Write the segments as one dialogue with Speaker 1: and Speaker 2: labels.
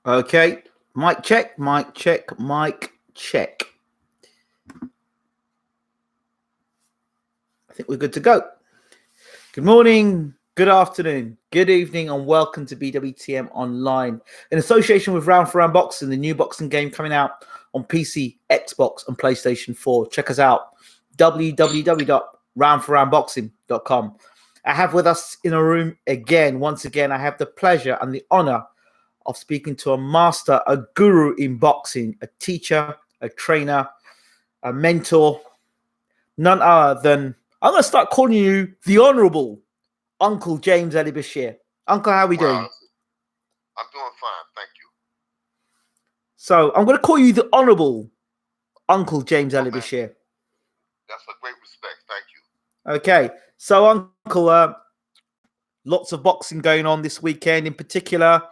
Speaker 1: Okay. Mic check, mic check, mic check. I think we're good to go. Good morning, good afternoon, good evening, and welcome to BWTM Online. In association with Round for Round Boxing, the new boxing game coming out on PC, Xbox, and PlayStation 4. Check us out. www.roundforroundboxing.com. I have with us in a room once again, I have the pleasure and the honor of speaking to a master, a guru in boxing, a teacher, a trainer, a mentor, none other than, I'm going to start calling you the Honourable Uncle James Ali Bashir. Uncle, how are we doing?
Speaker 2: I'm doing fine, thank you.
Speaker 1: So I'm going to call you the Honourable Uncle James Ali Bashir.
Speaker 2: That's a great respect, thank you.
Speaker 1: Okay, so Uncle, lots of boxing going on this weekend. In particular,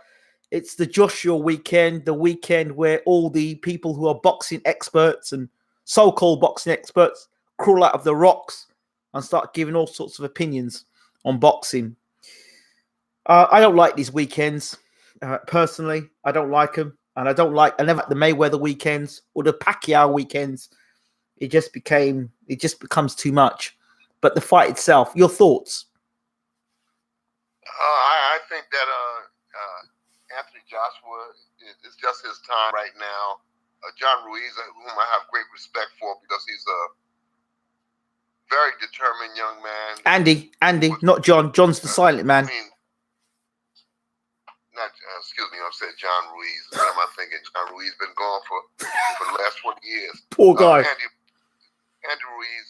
Speaker 1: it's the Joshua weekend, the weekend where all the people who are boxing experts and so-called boxing experts crawl out of the rocks and start giving all sorts of opinions on boxing. I don't like these weekends. Personally, I don't like them. And I never like the Mayweather weekends or the Pacquiao weekends. It just becomes too much. But the fight itself, your thoughts?
Speaker 2: I think that Anthony Joshua is just his time right now. John Ruiz, whom I have great respect for because he's a very determined young man.
Speaker 1: Andy, not John. John's the silent man.
Speaker 2: Excuse me, I said John Ruiz. What am I thinking? John Ruiz been gone for the last 20 years.
Speaker 1: Poor guy.
Speaker 2: Andy Ruiz,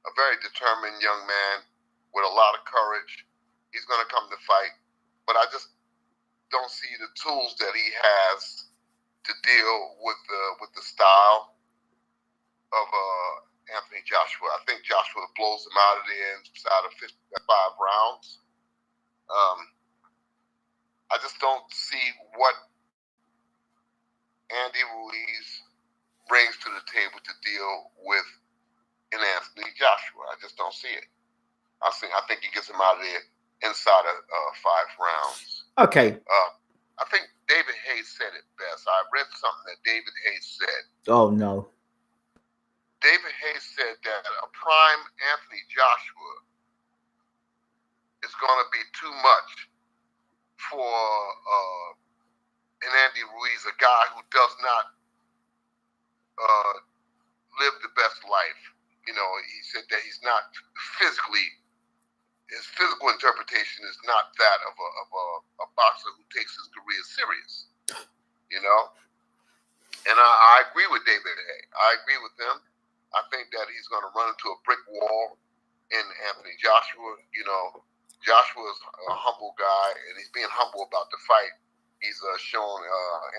Speaker 2: a very determined young man with a lot of courage. He's going to come to fight, but I just don't see the tools that he has to deal with the style of Anthony Joshua. I think Joshua blows him out of there inside of 5 rounds. I just don't see what Andy Ruiz brings to the table to deal with in Anthony Joshua. I just don't see it. I think he gets him out of there inside of 5 rounds.
Speaker 1: Okay.
Speaker 2: I think David Hayes said it best. I read something that David Hayes said.
Speaker 1: Oh, no.
Speaker 2: David Hayes said that a prime Anthony Joshua is going to be too much for an Andy Ruiz, a guy who does not live the best life. You know, he said that he's not his physical interpretation is not that of a boxer who takes his career serious. You know? And I agree with David Hayes. I agree with him. I think that he's going to run into a brick wall in Anthony Joshua. You know, Joshua's a humble guy, and he's being humble about the fight. He's showing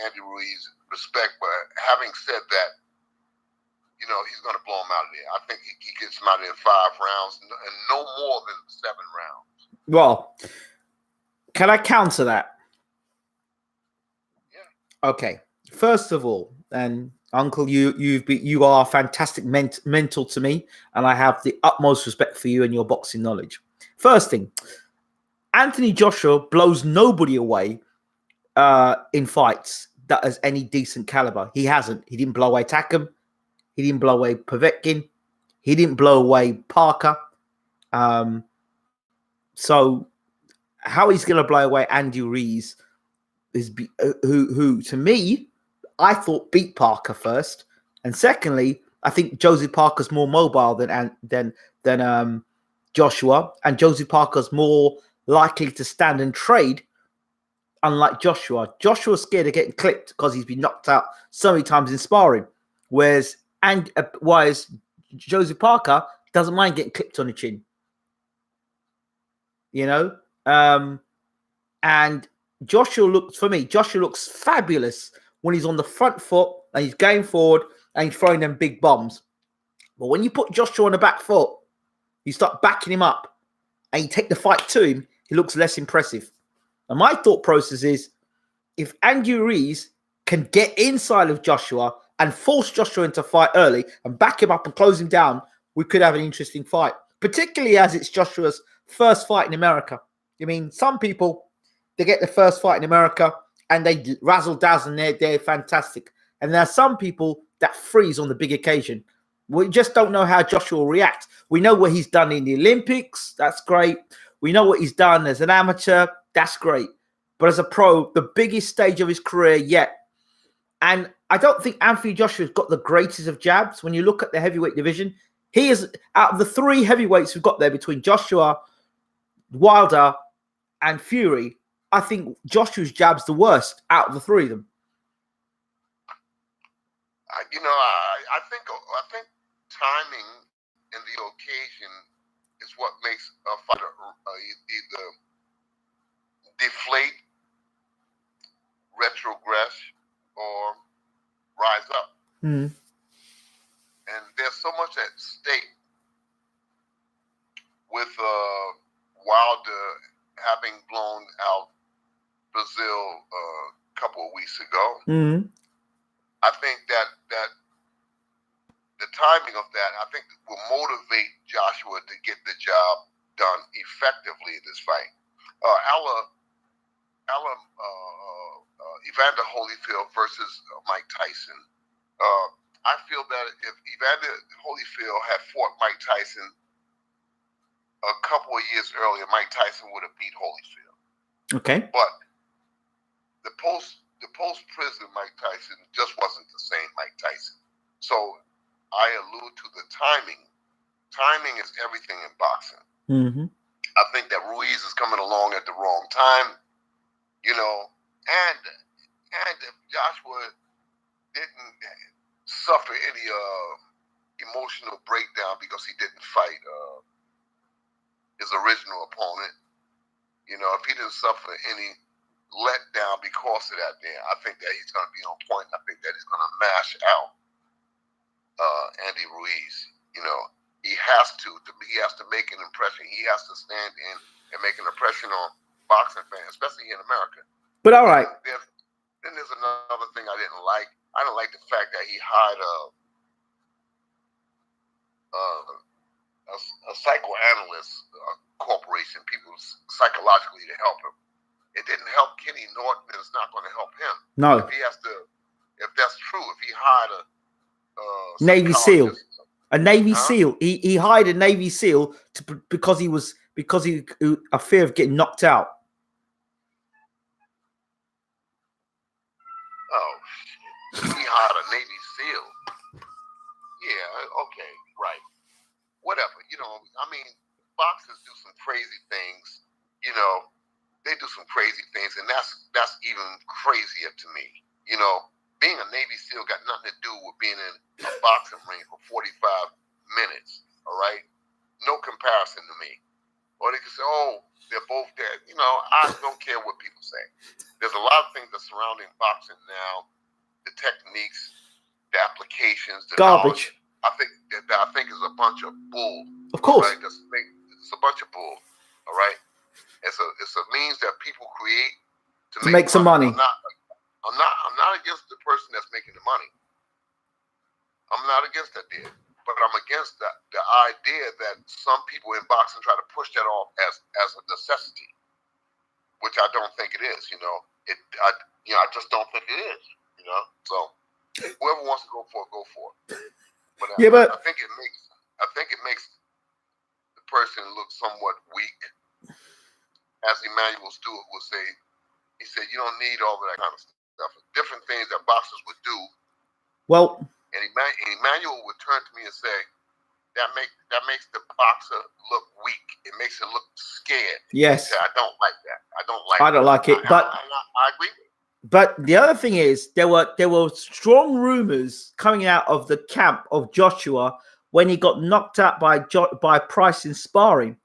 Speaker 2: Andy Ruiz respect. But having said that, you know, he's going to blow him out of there. I think he gets him out of there in 5 rounds, and no more than 7 rounds. Well,
Speaker 1: can I counter that?
Speaker 2: Yeah.
Speaker 1: Okay. First of all, and Uncle, you are a fantastic mentor to me, and I have the utmost respect for you and your boxing knowledge. First thing, Anthony Joshua blows nobody away in fights that has any decent caliber. He hasn't. He didn't blow away Takam. He didn't blow away Povetkin. He didn't blow away Parker. So how he's going to blow away Andy Ruiz is who to me, I thought beat Parker first, and secondly, I think Josie Parker's more mobile than Joshua, and Josie Parker's more likely to stand and trade. Unlike Joshua, Joshua's scared of getting clipped because he's been knocked out so many times in sparring, whereas Josie Parker doesn't mind getting clipped on the chin. You know, and Joshua looks fabulous when he's on the front foot and he's going forward and he's throwing them big bombs. But when you put Joshua on the back foot, you start backing him up and you take the fight to him, he looks less impressive. And my thought process is, if Andy Ruiz can get inside of Joshua and force Joshua into fight early and back him up and close him down, we could have an interesting fight, particularly as it's Joshua's first fight in America. I mean, some people they get the first fight in America, and they razzle dazzle, and they're fantastic. And there are some people that freeze on the big occasion. We just don't know how Joshua will react. We know what he's done in the Olympics. That's great. We know what he's done as an amateur. That's great. But as a pro, the biggest stage of his career yet. And I don't think Anthony Joshua's got the greatest of jabs. When you look at the heavyweight division, he is, out of the three heavyweights we've got there between Joshua, Wilder, and Fury, I think Joshua's jab's the worst out of the three of them.
Speaker 2: I think timing and the occasion is what makes a fighter either deflate, retrogress, or rise up.
Speaker 1: Mm.
Speaker 2: And there's so much at stake with Wilder having blown out Brazil a couple of weeks ago.
Speaker 1: Mm.
Speaker 2: I think that the timing of that, I think, will motivate Joshua to get the job done effectively in this fight. Evander Holyfield versus Mike Tyson. I feel that if Evander Holyfield had fought Mike Tyson a couple of years earlier, Mike Tyson would have beat Holyfield.
Speaker 1: Okay.
Speaker 2: But the post-prison Mike Tyson just wasn't the same Mike Tyson. So I allude to the timing. Timing is everything in boxing.
Speaker 1: Mm-hmm.
Speaker 2: I think that Ruiz is coming along at the wrong time, and if Joshua didn't suffer any emotional breakdown because he didn't fight his original opponent, if he didn't suffer any letdown because of that, then I think that he's going to be on point. I think that he's going to mash out Andy Ruiz. He has to make an impression. He has to stand in and make an impression on boxing fans, especially in America.
Speaker 1: But all right.
Speaker 2: Then there's another thing I didn't like. I didn't like the fact that he hired a psychoanalyst corporation, people psychologically to help him. It didn't help Kenny Norton, and it's not going to help him.
Speaker 1: No.
Speaker 2: If that's true, if he hired a
Speaker 1: Navy SEAL. A Navy
Speaker 2: Huh?
Speaker 1: SEAL. He hired a Navy SEAL because he a fear of getting knocked out.
Speaker 2: Oh, shit. He hired a Navy SEAL. Yeah, okay, right. Whatever. Boxers do some crazy things. They do some crazy things, and that's even crazier to me. Being a Navy SEAL got nothing to do with being in a boxing ring for 45 minutes, all right? No comparison to me. Or they can say, oh, they're both dead. I don't care what people say. There's a lot of things that's surrounding boxing now, the techniques, the applications, the
Speaker 1: Garbage.
Speaker 2: knowledge. I think is a bunch of bull.
Speaker 1: Of course.
Speaker 2: Right? It's a bunch of bull, all right? It's a means that people create
Speaker 1: to make some money.
Speaker 2: I'm not against the person that's making the money. I'm not against that deal. But I'm against the idea that some people in boxing try to push that off as a necessity, which I don't think it is. I just don't think it is. So whoever wants to go for it, go for it. But I think it makes the person look somewhat weak, as Emmanuel Stewart will say. He said, "You don't need all of that kind of stuff. Different things that boxers would do."
Speaker 1: Well.
Speaker 2: And Emmanuel would turn to me and say, that makes the boxer look weak. It makes it look scared."
Speaker 1: Yes.
Speaker 2: He said, I don't like that.
Speaker 1: I don't like it. But
Speaker 2: I agree with it.
Speaker 1: But the other thing is, there were strong rumors coming out of the camp of Joshua when he got knocked out by Price in sparring.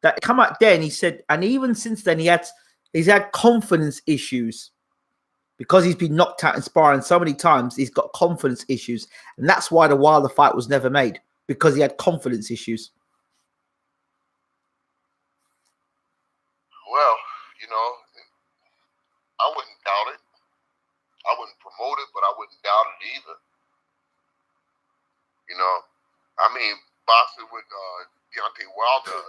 Speaker 1: That come out then, he said, and even since then he's had confidence issues. Because he's been knocked out in sparring so many times, he's got confidence issues. And that's why the Wilder fight was never made, because he had confidence issues.
Speaker 2: Well, I wouldn't doubt it. I wouldn't promote it, but I wouldn't doubt it either. Boxing with Deontay Wilder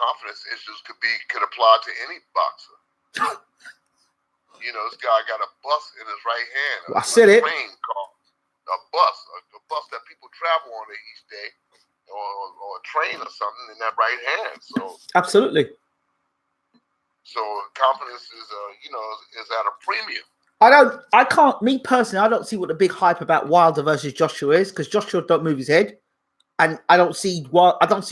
Speaker 2: confidence issues could apply to any boxer. This guy got a bus in his right hand.
Speaker 1: I said it.
Speaker 2: Train car, a bus that people travel on each day, or a train or something in that right hand. So
Speaker 1: absolutely.
Speaker 2: So confidence is at a premium.
Speaker 1: Me personally, I don't see what the big hype about Wilder versus Joshua is, because Joshua don't move his head. And I don't see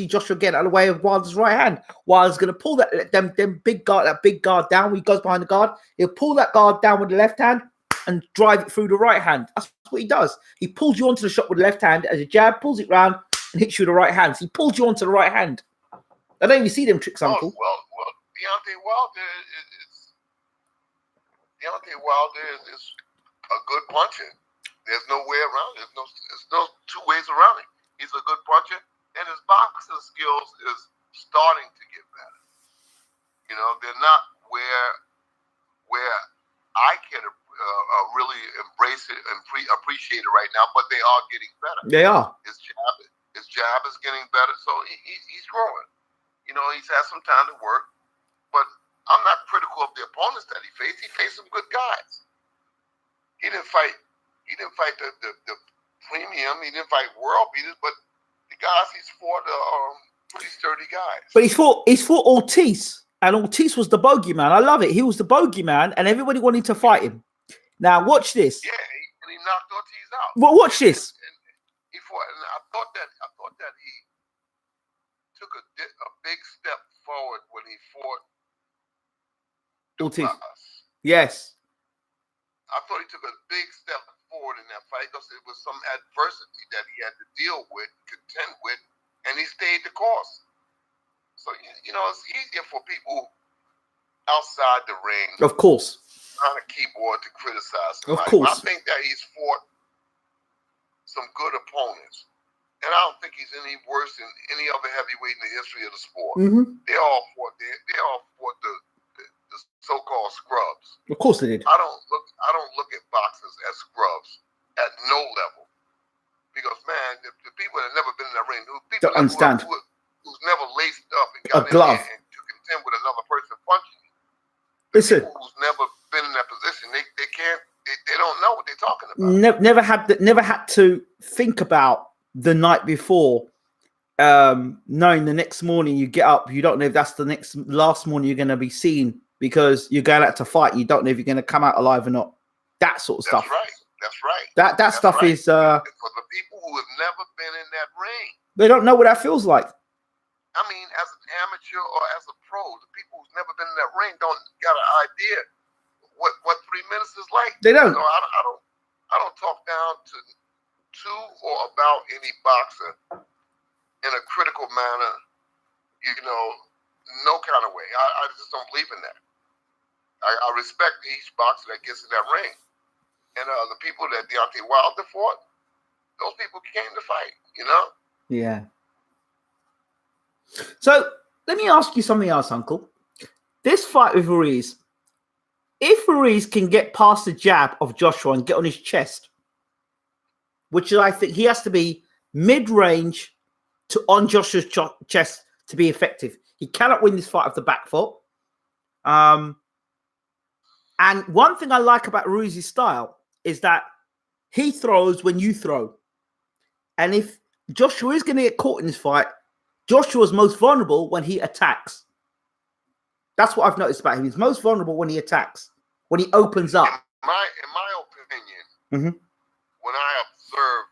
Speaker 1: Joshua getting out of the way of Wilder's right hand. Wilder's going to pull that big guard down. When he goes behind the guard, he'll pull that guard down with the left hand and drive it through the right hand. That's what he does. He pulls you onto the shot with the left hand as a jab, pulls it round, and hits you with the right hand. So he pulls you onto the right hand. I don't even see them tricks, Uncle.
Speaker 2: Well, Deontay Wilder is a good puncher. There's no way around it. There's no two ways around it. He's a good puncher, and his boxing skills is starting to get better. They're not where I can really embrace it and appreciate it right now, but they are getting better.
Speaker 1: They are.
Speaker 2: His jab is getting better, so he's growing. He's had some time to work, but I'm not critical of the opponents that he faced. He faced some good guys. He didn't fight the premium. He didn't fight world beaters, but the guys he's fought are pretty sturdy guys.
Speaker 1: But he's fought Ortiz, and Ortiz was the bogeyman. I love it. He was the bogeyman, and everybody wanted to fight him. Now watch this.
Speaker 2: Yeah, and he knocked Ortiz out.
Speaker 1: Well, watch this.
Speaker 2: And he fought, and I thought that he took a big step forward when he fought
Speaker 1: Ortiz.
Speaker 2: Dumas.
Speaker 1: Yes.
Speaker 2: I thought he took a big step forward in that fight because it was some adversity that he had to deal with, contend with, and he stayed the course. So, it's easier for people outside the ring,
Speaker 1: of course,
Speaker 2: on a keyboard to criticize somebody.
Speaker 1: Of course.
Speaker 2: I think that he's fought some good opponents, and I don't think he's any worse than any other heavyweight in the history of the sport.
Speaker 1: Mm-hmm.
Speaker 2: They all fought the so-called scrubs.
Speaker 1: Of course they did.
Speaker 2: I don't look at boxers as scrubs at no level, because man, the people that have never been in that ring,
Speaker 1: Don't understand.
Speaker 2: Who's never laced up and got
Speaker 1: A glove
Speaker 2: and to contend with another person punching.
Speaker 1: Listen,
Speaker 2: People who's never been in that position, they don't know what they're talking about.
Speaker 1: Never had to think about the night before, knowing the next morning you get up, you don't know if that's the last morning you're going to be seen, because you're going out to fight. You don't know if you're going to come out alive or not. That sort of stuff.
Speaker 2: That's right.
Speaker 1: That stuff is
Speaker 2: for the people who have never been in that ring.
Speaker 1: They don't know what that feels like.
Speaker 2: I mean, as an amateur or as a pro, the people who's never been in that ring don't got an idea what 3 minutes is like.
Speaker 1: They don't.
Speaker 2: So I don't talk down to or about any boxer in a critical manner. No kind of way. I just don't believe in that. I respect each boxer that gets in that ring. And the people that Deontay Wilder fought, those people came to fight,
Speaker 1: Yeah. So let me ask you something else, Uncle. This fight with Ruiz, if Ruiz can get past the jab of Joshua and get on his chest, which I think he has to be mid-range to on Joshua's chest to be effective. He cannot win this fight off the back foot. And one thing I like about Ruiz's style is that he throws when you throw. And if Joshua is going to get caught in this fight, Joshua's most vulnerable when he attacks. That's what I've noticed about him. He's most vulnerable when he attacks, when he opens up.
Speaker 2: In my opinion, when I observe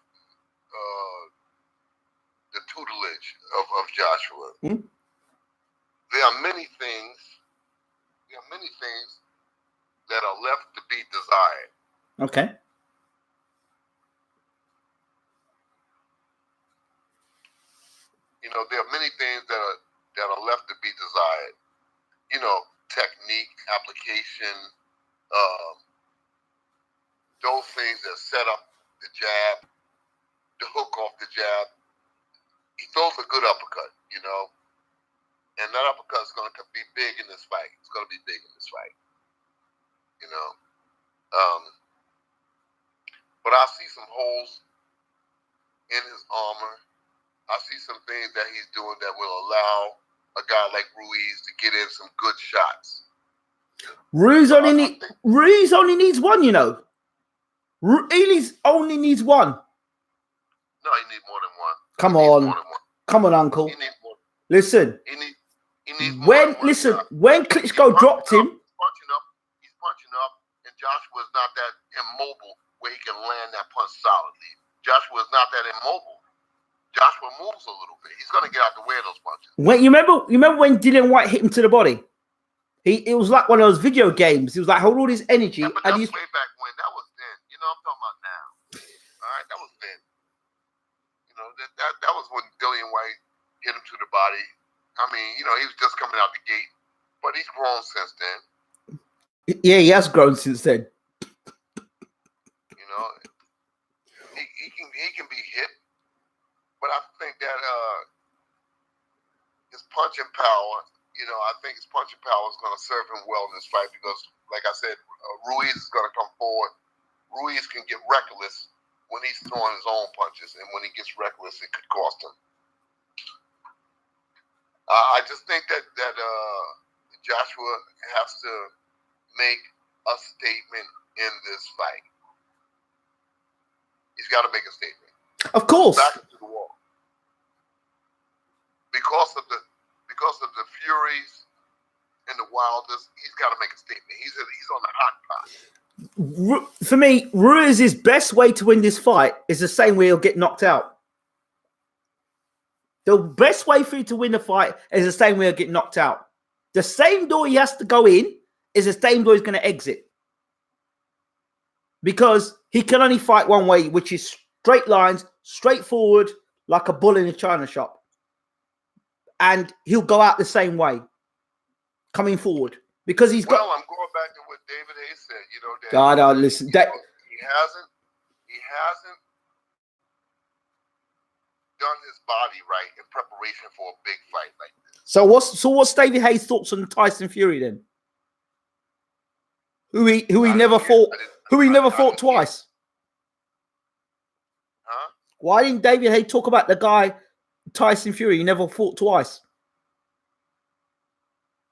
Speaker 2: the tutelage of Joshua, there are many things that are left to be desired.
Speaker 1: Okay.
Speaker 2: There are many things that are left to be desired. Technique, application, those things that set up the jab, the hook off the jab. He throws a good uppercut, and that uppercut is going to be big in this fight. It's going to be big in this fight, But I see some holes in his armor. I see some things that he's doing that will allow a guy like Ruiz to get in some good shots.
Speaker 1: Ruiz only needs one, you know. Ruiz only needs one.
Speaker 2: No, he needs more than one.
Speaker 1: Come on. Come on, Uncle.
Speaker 2: He needs more.
Speaker 1: Listen.
Speaker 2: He needs more
Speaker 1: when Klitschko dropped him.
Speaker 2: He's punching up, and Joshua's not that immobile where he can land that punch solidly. Joshua's not that immobile. Joshua moves a little bit. He's going to get out the way of those punches.
Speaker 1: You remember when Dillian White hit him to the body? It was like one of those video games. He was like, hold all his energy.
Speaker 2: Yeah, but
Speaker 1: and
Speaker 2: that's way back when. That was then. You know, I'm talking about now. All right, that was then. You know, that was when Dillian White hit him to the body. I mean, you know, he was just coming out the gate, but he's grown since then.
Speaker 1: Yeah, he has grown since then.
Speaker 2: You know, he can be hit, but I think that his punching power. You know, I think his punching power is going to serve him well in this fight because, like I said, Ruiz is going to come forward. Ruiz can get reckless when he's throwing his own punches, and when he gets reckless, it could cost him. I just think that Joshua has to make a statement in this fight. He's got to make a statement.
Speaker 1: Of course.
Speaker 2: Back into the wall. Because of the Furies and the Wilders, he's got to make a statement. He's on the hot pot.
Speaker 1: For me, Ruiz's best way to win this fight is the same way he'll get knocked out. The best way for you to win the fight is the same way he'll get knocked out. The same door he has to go in is the same door he's going to exit. Because he can only fight one way, which is straight lines, straightforward, like a bull in a china shop. And he'll go out the same way, coming forward, because he's got.
Speaker 2: Well, I'm going back to what David Hayes said. You know, that
Speaker 1: God, listen.
Speaker 2: He hasn't done his body right in preparation for a big fight like this.
Speaker 1: So what's David Hayes' thoughts on Tyson Fury then? Who he never fought twice.
Speaker 2: Huh?
Speaker 1: Why didn't David Hayes talk about the guy? Tyson Fury, he never fought twice.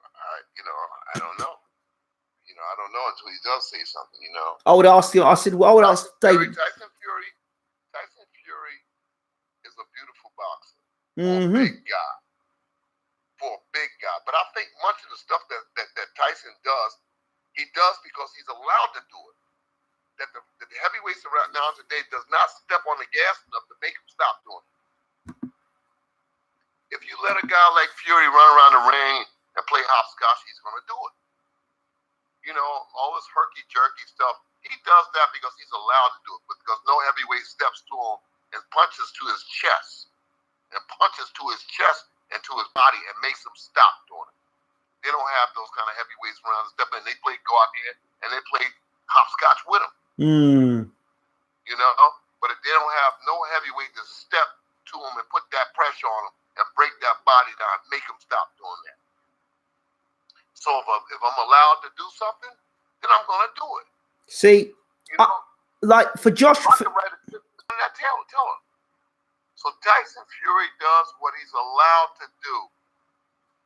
Speaker 2: I don't know. I don't know until he does say something.
Speaker 1: I would ask him. I would ask David.
Speaker 2: Tyson Fury is a beautiful boxer.
Speaker 1: Mm-hmm.
Speaker 2: For a big guy. But I think much of the stuff that Tyson does, he does because he's allowed to do it. That the heavyweights around now today does not step on the gas enough to make him stop doing it. If you let a guy like Fury run around the ring and play hopscotch, he's going to do it. You know, all this herky-jerky stuff, he does that because he's allowed to do it, but because no heavyweight steps to him and punches to his chest and to his body and makes him stop doing it. They don't have those kind of heavyweights around and step in. They go out there and they play hopscotch with him. You know, but if they don't have no heavyweight to step to him and put that pressure on him, and break that body down, make him stop doing that. So if I'm allowed to do something, then I'm going to do it.
Speaker 1: See,
Speaker 2: you know,
Speaker 1: like for Josh,
Speaker 2: tell him. So Tyson Fury does what he's allowed to do.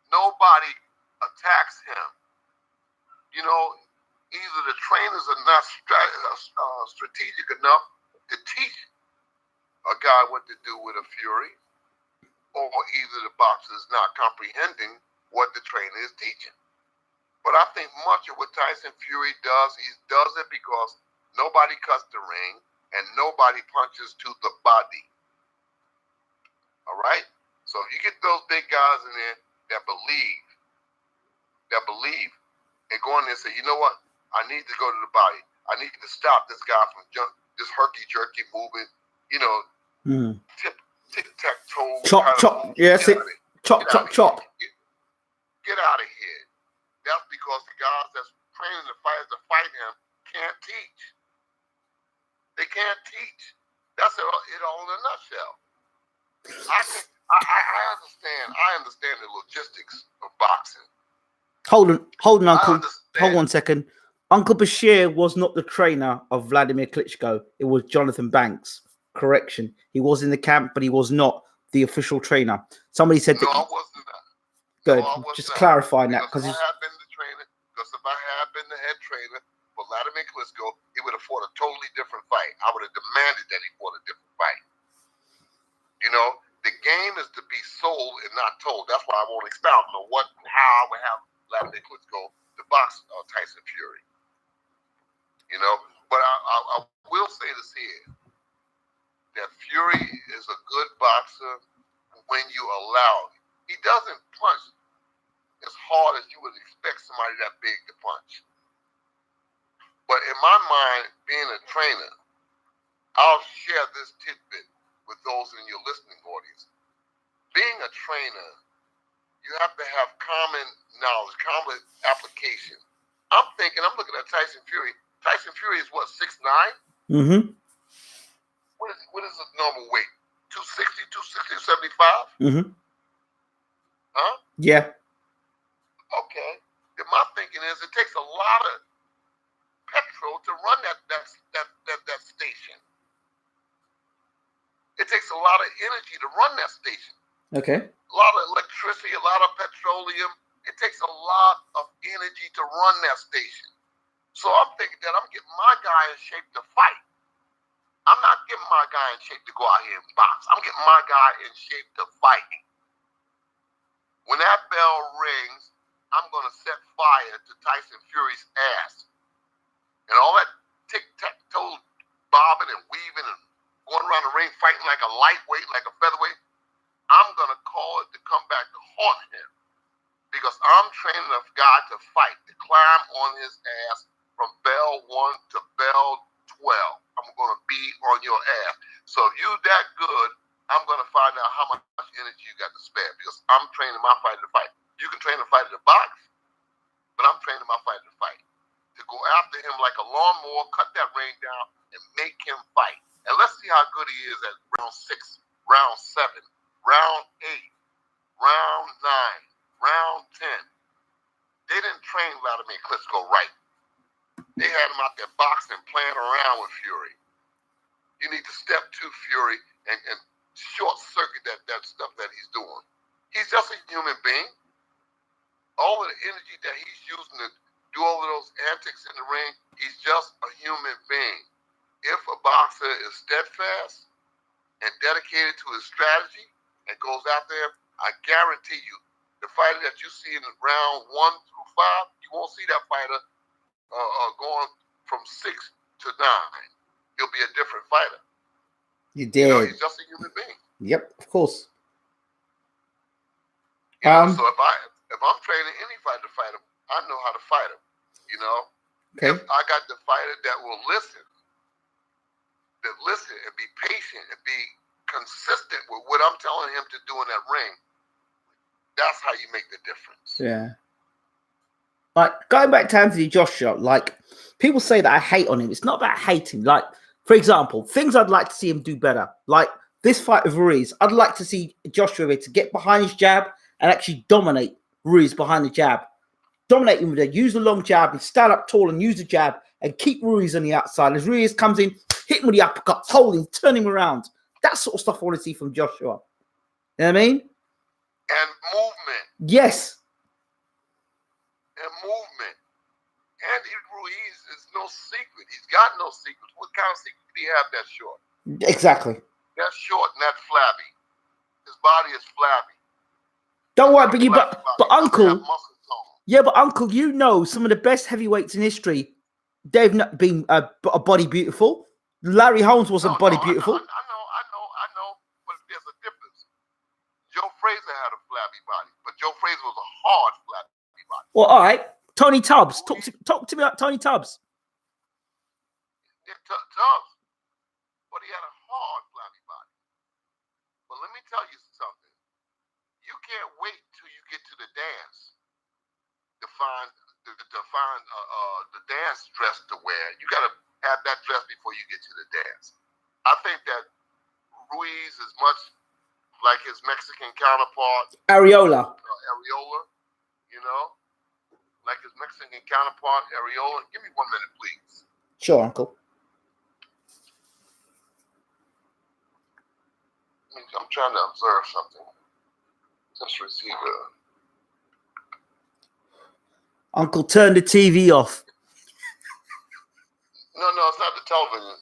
Speaker 2: Nobody attacks him. You know, either the trainers are not strategic enough to teach a guy what to do with a Fury, or either the boxer is not comprehending what the trainer is teaching. But I think much of what Tyson Fury does, he does it because nobody cuts the ring and nobody punches to the body. All right? So if you get those big guys in there that believe, and go in there and say, you know what? I need to go to the body. I need to stop this guy from this herky-jerky movement, you know, tic-tac-toe.
Speaker 1: Chop. Yes, it. Chop.
Speaker 2: Get out of here. That's because the guys that's training the fighters to fight him can't teach. They can't teach. That's it all in a nutshell. I understand the logistics of boxing.
Speaker 1: Hold on, Uncle. Hold on a second. Uncle Bashir was not the trainer of Vladimir Klitschko. It was Jonathan Banks. Correction. He was in the camp, but he was not the official trainer. Somebody said
Speaker 2: I wasn't that.
Speaker 1: Good.
Speaker 2: all was
Speaker 1: Just
Speaker 2: not.
Speaker 1: clarifying that
Speaker 2: Because
Speaker 1: because
Speaker 2: if I had been the trainer, head trainer for Vladimir Klitschko, he would have fought a totally different fight. I would have demanded that he fought a different fight. You know, the game is to be sold and not told. That's why I won't expound on what and how I would have Vladimir Klitschko to box Tyson Fury. You know, but I will say this here, that Fury is a good boxer when you allow it. He doesn't punch as hard as you would expect somebody that big to punch. But in my mind, being a trainer, I'll share this tidbit with those in your listening audience. Being a trainer, you have to have common knowledge, common application. I'm looking at Tyson Fury. Tyson Fury is what, 6'9"?
Speaker 1: Mm-hmm.
Speaker 2: What is his normal weight? 260, 275?
Speaker 1: Mm-hmm.
Speaker 2: Huh?
Speaker 1: Yeah.
Speaker 2: Okay. Then my thinking is it takes a lot of petrol to run that station. It takes a lot of energy to run that station.
Speaker 1: Okay.
Speaker 2: A lot of electricity, a lot of petroleum. It takes a lot of energy to run that station. So I'm thinking that I'm getting my guy in shape to fight. I'm not getting my guy in shape to go out here and box. I'm getting my guy in shape to fight. When that bell rings, I'm going to set fire to Tyson Fury's ass. And all that tic-tac-toe bobbing and weaving and going around the ring fighting like a lightweight, like a featherweight, I'm going to call it to come back to haunt him. Because I'm training a guy to fight, to climb on his ass from bell 1 to bell 12. I'm going to be on your ass. So if you that good, I'm going to find out how much energy you got to spare. Because I'm training my fighter to fight. You can train a fighter to box, but I'm training my fighter to fight. To go after him like a lawnmower, cut that ring down, and make him fight. And let's see how good he is at round 6, round 7, round 8, round 9, round 10. They didn't train Vladimir Klitschko right. They had him out there boxing, playing around with Fury. You need to step to Fury and short circuit that stuff that he's doing. He's just a human being. All of the energy that he's using to do all of those antics in the ring, he's just a human being. If a boxer is steadfast and dedicated to his strategy and goes out there, I guarantee you, the fighter that you see in round 1 through 5, you won't see that fighter going from 6 to 9. He'll be a different fighter.
Speaker 1: You did.
Speaker 2: You know, he's just a human being.
Speaker 1: Yep, of course.
Speaker 2: You know, so if I'm training any fighter to fight him, I know how to fight him. You know,
Speaker 1: okay.
Speaker 2: If I got the fighter that will listen and be patient and be consistent with what I'm telling him to do in that ring, that's how you make the difference.
Speaker 1: Yeah. Like, going back to Anthony Joshua, like, people say that I hate on him. It's not about hating. Like, for example, things I'd like to see him do better. Like, this fight with Ruiz, I'd like to see Joshua to get behind his jab and actually dominate Ruiz behind the jab. Dominate him with it. Use the long jab and stand up tall and use the jab and keep Ruiz on the outside. As Ruiz comes in, hit him with the uppercut, hold him, turn him around. That sort of stuff I want to see from Joshua. You know what I mean?
Speaker 2: And movement.
Speaker 1: Yes.
Speaker 2: And movement. Andy Ruiz is no secret. He's got no secrets. What kind of secret do he have that short?
Speaker 1: Exactly.
Speaker 2: That's short and that's flabby. His body is flabby.
Speaker 1: Don't worry, but Uncle.
Speaker 2: Yeah,
Speaker 1: but Uncle, you know some of the best heavyweights in history, they've not been a body beautiful. Larry Holmes wasn't body beautiful.
Speaker 2: I know, but there's a difference. Joe Frazier had a flabby body, but Joe Frazier was a hard flabby body.
Speaker 1: Well, all right. Tony Tubbs. Talk to me about Tony Tubbs.
Speaker 2: Yeah, Tubbs. But he had a hard flabby body. But let me tell you something. You can't wait till you get to the dance to find the dance dress to wear. You got to have that dress before you get to the dance. I think that Ruiz is much like his Mexican counterpart.
Speaker 1: Areola.
Speaker 2: You know? Like his Mexican counterpart, Areola. Give me 1 minute, please.
Speaker 1: Sure, Uncle.
Speaker 2: I'm trying to observe something. Just receive a
Speaker 1: Uncle, turn the TV off.
Speaker 2: No, it's not the television.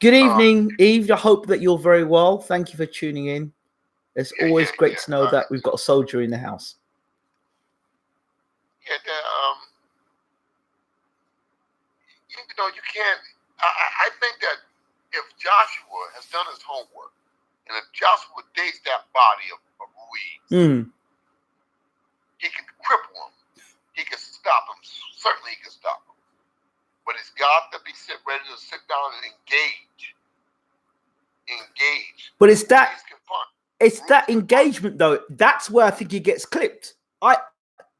Speaker 1: Good evening, Eve. I hope that you're very well. Thank you for tuning in. It's always great to know that we've got a soldier in the house.
Speaker 2: Yeah, you can't. I think that if Joshua has done his homework, and if Joshua dates that body of Ruiz, he can cripple him. He can stop him. Certainly, he can stop him. But he's got to be ready to sit down and engage.
Speaker 1: But it's that engagement, though. That's where I think he gets clipped.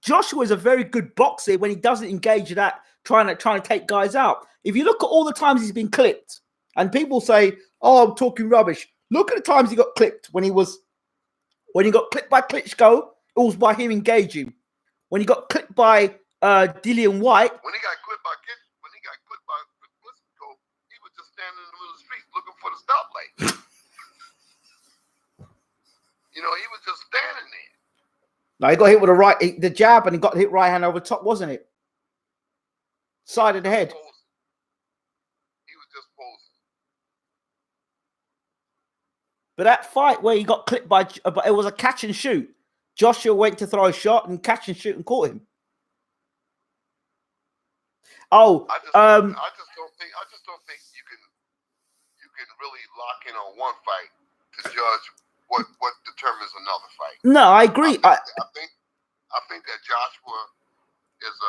Speaker 1: Joshua is a very good boxer when he doesn't engage that trying to take guys out. If you look at all the times he's been clipped, and people say, "Oh, I'm talking rubbish." Look at the times he got clipped. When he got clipped by Klitschko, it was by him engaging. When he got clipped by Dillian White,
Speaker 2: when he got clipped by Klitschko, he was just standing in the middle of the street looking for the stoplight. He was just standing there.
Speaker 1: No, he got hit with the jab, and he got hit right hand over the top, wasn't it? Side of the head.
Speaker 2: He was just posing.
Speaker 1: But that fight where he got clipped but it was a catch and shoot. Joshua went to throw a shot and catch and shoot and caught him. Oh,
Speaker 2: I just don't think you can really lock in on one fight to judge what determines another fight.
Speaker 1: No, I agree.
Speaker 2: I think that Joshua is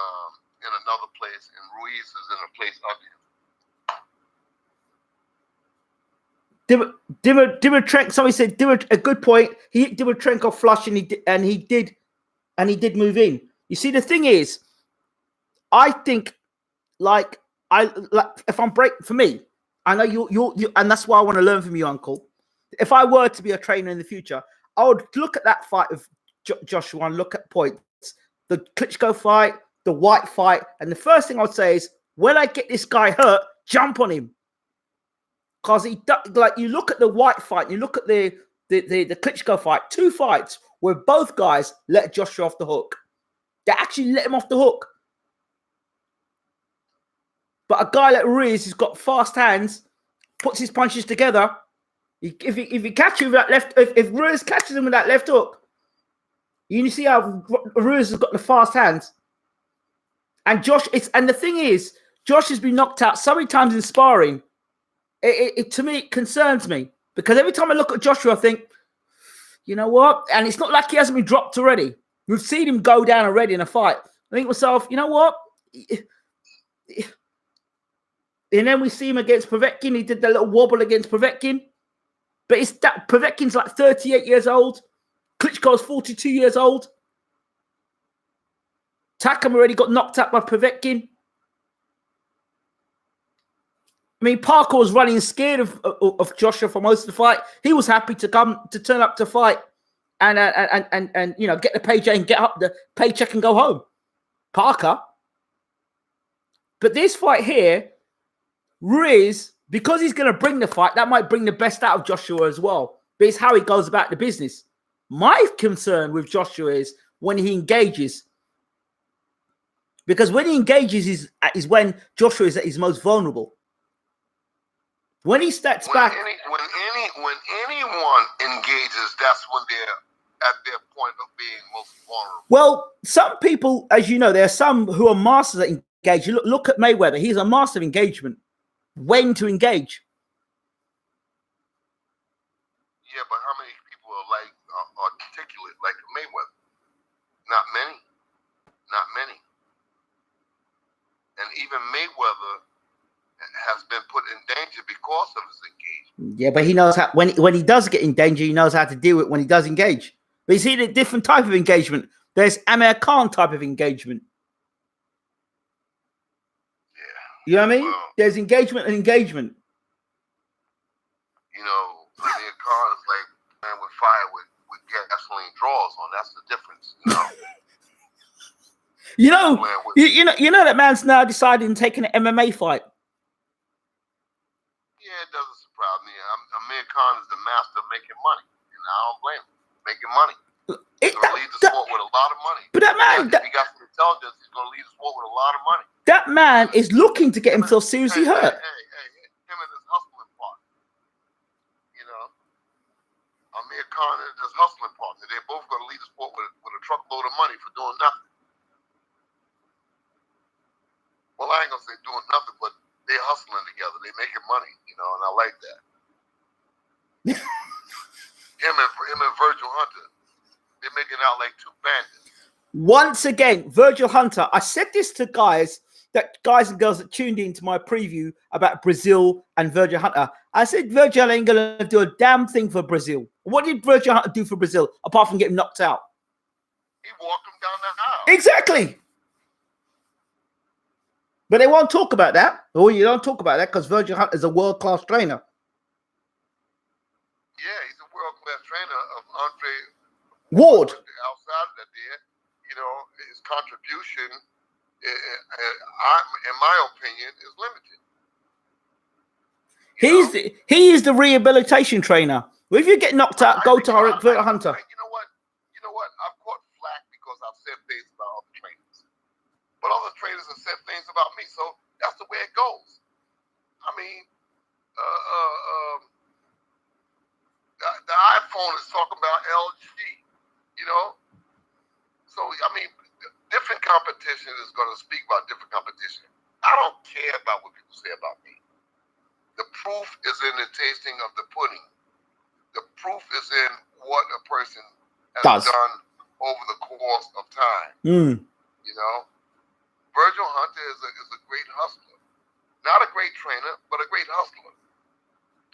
Speaker 2: in another place and Ruiz is in a place of him.
Speaker 1: Dimitrenko, somebody said a good point. He hit Dimitrenko flush and he did move in. You see, the thing is, I think if I'm for me, I know you, and that's why I want to learn from you, Uncle. If I were to be a trainer in the future, I would look at that fight of Joshua and look at points, the Klitschko fight, the White fight, and the first thing I would say is, when I get this guy hurt, jump on him. Because you look at the White fight, you look at the Klitschko fight, 2 fights where both guys let Joshua off the hook. They actually let him off the hook. But a guy like Ruiz, who's got fast hands, puts his punches together. If he catches with that left, if Ruiz catches him with that left hook, you see how Ruiz has got the fast hands. And the thing is, Josh has been knocked out so many times in sparring. To me, it concerns me, because every time I look at Joshua, I think, you know what? And it's not like he hasn't been dropped already. We've seen him go down already in a fight. I think to myself, you know what? And then we see him against Povetkin. He did the little wobble against Povetkin. But it's that Povetkin's like 38 years old. Klitschko's 42 years old. Takam already got knocked out by Povetkin. I mean, Parker was running scared of Joshua for most of the fight. He was happy to turn up to fight and get the paycheck and get up the paycheck and go home. Parker. But this fight here, Ruiz, because he's going to bring the fight, that might bring the best out of Joshua as well. But it's how he goes about the business. My concern with Joshua is when he engages. Because when he engages is when Joshua is at his most vulnerable. When he steps back.
Speaker 2: When anyone engages, that's when they're at their point of being most vulnerable.
Speaker 1: Well, some people, as you know, there are some who are masters at engage. You look at Mayweather. He's a master of engagement. When to engage.
Speaker 2: Yeah, but how many people are articulate like Mayweather? Not many. Not many. And even Mayweather has been put in danger because of his engagement.
Speaker 1: Yeah, but he knows how, when he does get in danger, he knows how to deal with it when he does engage. But you see the different type of engagement. There's Amir Khan type of engagement.
Speaker 2: Yeah.
Speaker 1: You know what I mean? Well, there's engagement and engagement.
Speaker 2: You know, Amir Khan is like man with fire with gasoline drawers on. That's the difference.
Speaker 1: You know that man's now deciding to take an MMA fight.
Speaker 2: Yeah, it doesn't surprise me. Amir Khan is the master of making money, and I don't blame him. Making money. He's going to lead the sport with a lot of money.
Speaker 1: But that man,
Speaker 2: if he got some intelligence, he's going to lead the sport with a lot of money.
Speaker 1: That man is looking to get himself seriously hurt.
Speaker 2: Him and his hustling partner. You know, Amir Khan and his hustling partner. They're both going to lead the sport with a truckload of money for doing nothing. Well, I ain't going to say doing nothing, but they're hustling together. They're making money, you know, and I like that. him and Virgil Hunter, they're making out like two bandits.
Speaker 1: Once again, Virgil Hunter. I said this to guys and girls that tuned into my preview about Brazil and Virgil Hunter. I said Virgil ain't gonna do a damn thing for Brazil. What did Virgil Hunter do for Brazil apart from getting knocked out?
Speaker 2: He walked him down the aisle.
Speaker 1: Exactly. But they won't talk about that. Oh, you don't talk about that because Virgil Hunter is a world-class trainer.
Speaker 2: Yeah, he's a world-class trainer of Andre
Speaker 1: Ward.
Speaker 2: Outside of that, you know, his contribution, in my opinion, is limited.
Speaker 1: He is the rehabilitation trainer. Well, if you get knocked out, go to Virgil Hunter.
Speaker 2: You know what? I've caught flack because I've said things about other trainers. But other trainers have said things about me, so that's the way it goes. I mean, the iPhone is talking about LG, you know? So, I mean, different competition is going to speak about different competition. I don't care about what people say about me. The proof is in the tasting of the pudding. The proof is in what a person has done over the course of time. You know? Virgil Hunter is a great hustler. Not a great trainer, but a great hustler.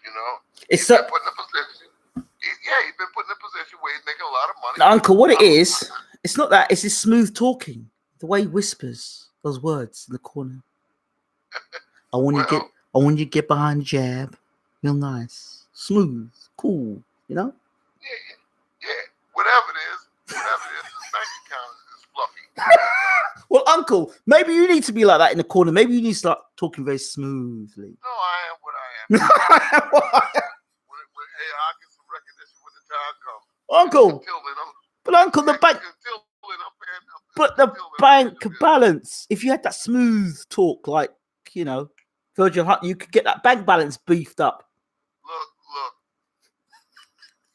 Speaker 2: You know? He's been put in a position. He's been put in a position where he's making a lot of money.
Speaker 1: Now, Uncle, what it is, it's not that. It's his smooth talking. The way he whispers those words in the corner. I want you to get behind the jab. Real nice. Smooth. Cool. You know?
Speaker 2: Yeah. Whatever it is, his bank account is fluffy.
Speaker 1: Well, Uncle, maybe you need to be like that in the corner. Maybe you need to start talking very smoothly.
Speaker 2: No, I am what I am. Hey, I get some recognition when the time comes.
Speaker 1: Uncle, Uncle, the bank balance. If you had that smooth talk, like, you know, Virgil Hunter, you could get that bank balance beefed up.
Speaker 2: Look.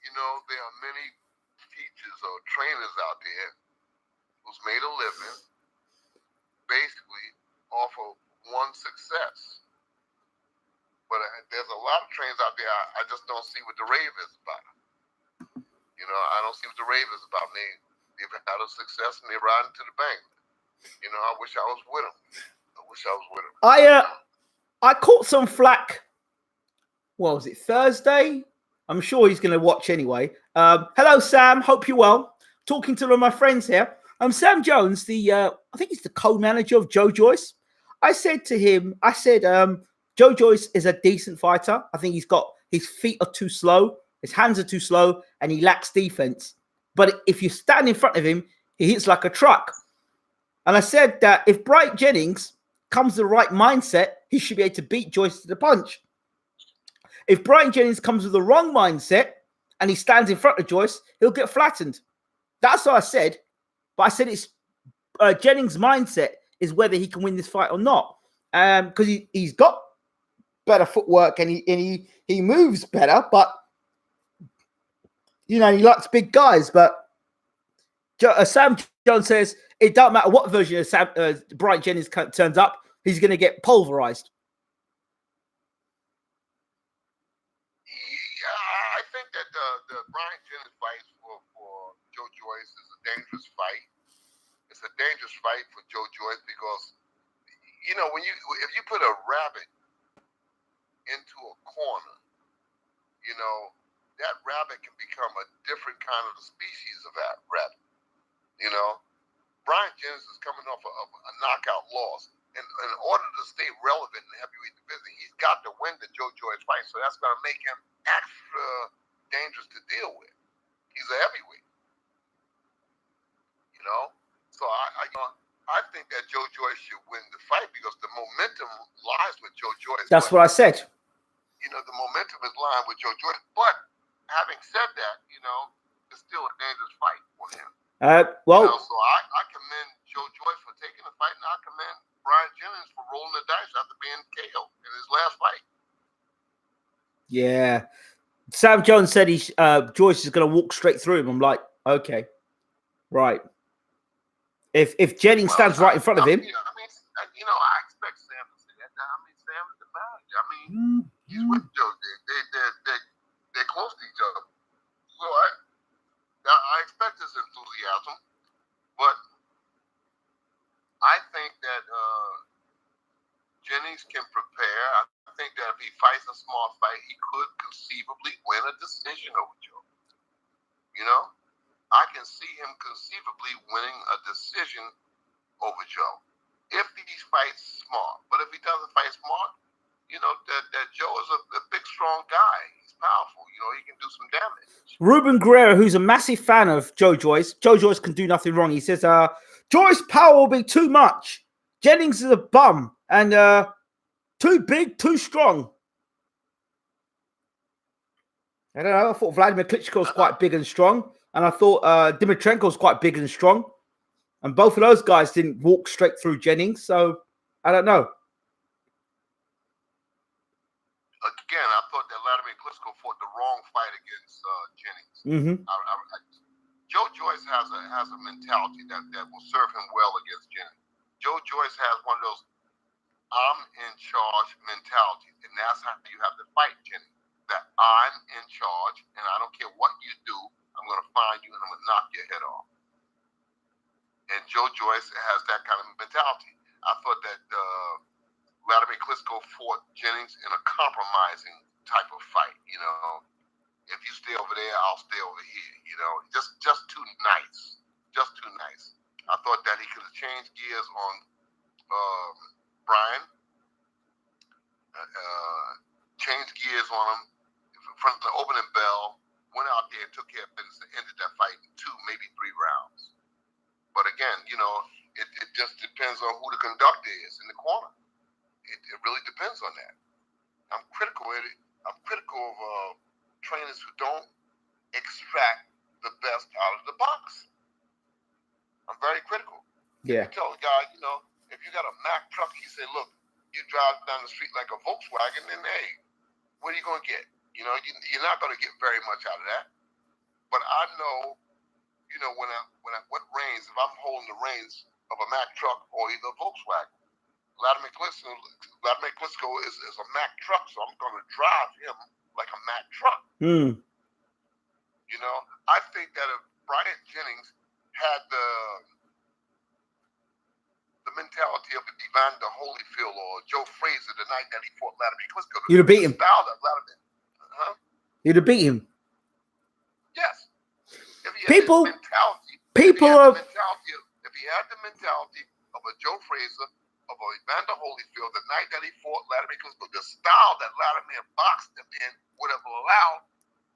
Speaker 2: You know, there are many teachers or trainers out there who's made a living basically off of one success. But there's a lot of trainers out there I just don't see what the rave is about. You know, I don't see what the rave is about. They've had a success and they're riding to the bank. You know, I wish I was with them.
Speaker 1: I caught some flack. What was it, Thursday? I'm sure he's going to watch anyway. Hello, Sam. Hope you're well. Talking to one of my friends here. Sam Jones, I think he's the co-manager of Joe Joyce. I said to him, Joe Joyce is a decent fighter. I think his feet are too slow, his hands are too slow, and he lacks defense. But if you stand in front of him, he hits like a truck. And I said that if Bright Jennings comes with the right mindset, he should be able to beat Joyce to the punch. If Brian Jennings comes with the wrong mindset and he stands in front of Joyce, he'll get flattened. That's what I said. But I said it's Jennings' mindset is whether he can win this fight or not. Because he's got better footwork and he moves better, but you know, he likes big guys. But Sam Jones says it don't matter what version of Brian Jennings turns up, he's going to get pulverized.
Speaker 2: Yeah, I think that the Brian Jennings fight for Joe Joyce is a dangerous fight. It's a dangerous fight for Joe Joyce because, you know, if you put a rabbit into a corner, you know, that rabbit can become a different kind of species of that rabbit. You know, Brian Jennings is coming off a knockout loss. And in order to stay relevant in the heavyweight division, he's got to win the Joe Joyce fight. So that's going to make him extra dangerous to deal with. He's a heavyweight. You know? So I think that Joe Joyce should win the fight because the momentum lies with Joe Joyce.
Speaker 1: That's what I said.
Speaker 2: You know, the momentum is lying with Joe Joyce. But having said that, you know, it's still a dangerous fight for him.
Speaker 1: Well,
Speaker 2: so I commend Joe Joyce for taking the fight, and I commend Brian Jennings for rolling the dice after being KO'd in his last fight.
Speaker 1: Yeah. Sam Jones said Joyce is going to walk straight through him. I'm like, okay, right. If Jennings stands right in front of him.
Speaker 2: I expect Sam to say that. I mean, Sam is the manager. I mean, he's with Joe. They're close to each other. So I expect his enthusiasm, but I think that Jennings can prepare. I think that if he fights a small fight, he could conceivably win a decision over Joe. I can see him conceivably winning a decision over Joe if he fights smart. But if he doesn't fight smart, that Joe is a big, strong guy. He's powerful. He can do some damage.
Speaker 1: Ruben Guerrero, who's a massive fan of Joe Joyce. Joe Joyce can do nothing wrong. He says, Joyce power will be too much. Jennings is a bum and too big, too strong. I don't know. I thought Vladimir Klitschko was quite big and strong. And I thought Dimitrenko was quite big and strong. And both of those guys didn't walk straight through Jennings. So, I don't know.
Speaker 2: Again, I thought that Vladimir Klitschko fought the wrong fight against Jennings.
Speaker 1: Mm-hmm.
Speaker 2: Joe Joyce has a mentality that will serve him well against Jennings. Joe Joyce has one of those I'm in charge mentality, and that's how you have to fight Jennings. That I'm in charge, and I don't care what you do, I'm going to find you and I'm going to knock your head off. And Joe Joyce has that kind of mentality. I thought that Vladimir Klitschko fought Jennings in a compromising type of fight. If you stay over there, I'll stay over here. Just too nice. Just too nice. I thought that he could have changed gears on Brian, changed gears on him from the opening bell, went out there and took care of business and ended that fight in 2, maybe 3 rounds. But again, it just depends on who the conductor is in the corner. It really depends on that. I'm critical of it. I'm critical of trainers who don't extract the best out of the box. I'm very critical.
Speaker 1: Yeah.
Speaker 2: You tell a guy, if you got a Mack truck, you say, look, you drive down the street like a Volkswagen, then hey, what are you going to get? You're not going to get very much out of that. But I know, what reins, if I'm holding the reins of a Mack truck or either a Volkswagen, Vladimir Klitschko is a Mack truck, so I'm going to drive him like a Mack truck. I think that if Brian Jennings had the mentality of Evander Holyfield or Joe Frazier the night that he fought Vladimir Klitschko,
Speaker 1: you'd have beat him. You'd have beat him.
Speaker 2: Yes. If he
Speaker 1: had the mentality of a Joe Frazier, of a Evander Holyfield the night that he fought Vladimir Klitschko, the style that Vladimir boxed him in would have allowed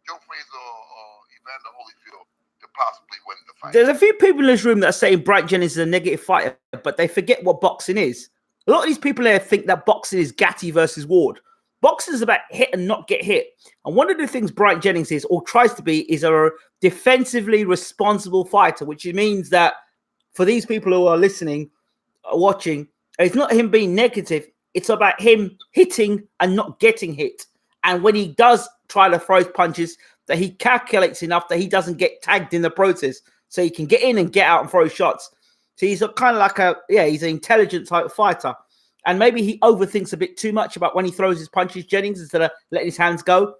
Speaker 1: Joe Frazier or Evander Holyfield to possibly win the fight. There's a few people in this room that are saying Brian Jennings is a negative fighter, but they forget what boxing is. A lot of these people there think that boxing is Gatti versus Ward. Boxing is about hit and not get hit. And one of the things Brian Jennings is, or tries to be, is a defensively responsible fighter, which means that for these people who are listening, watching, it's not him being negative. It's about him hitting and not getting hit. And when he does try to throw punches, that he calculates enough that he doesn't get tagged in the process, so he can get in and get out and throw shots. So he's kind of like he's an intelligent type of fighter. And maybe he overthinks a bit too much about when he throws his punches, Jennings, instead of letting his hands go.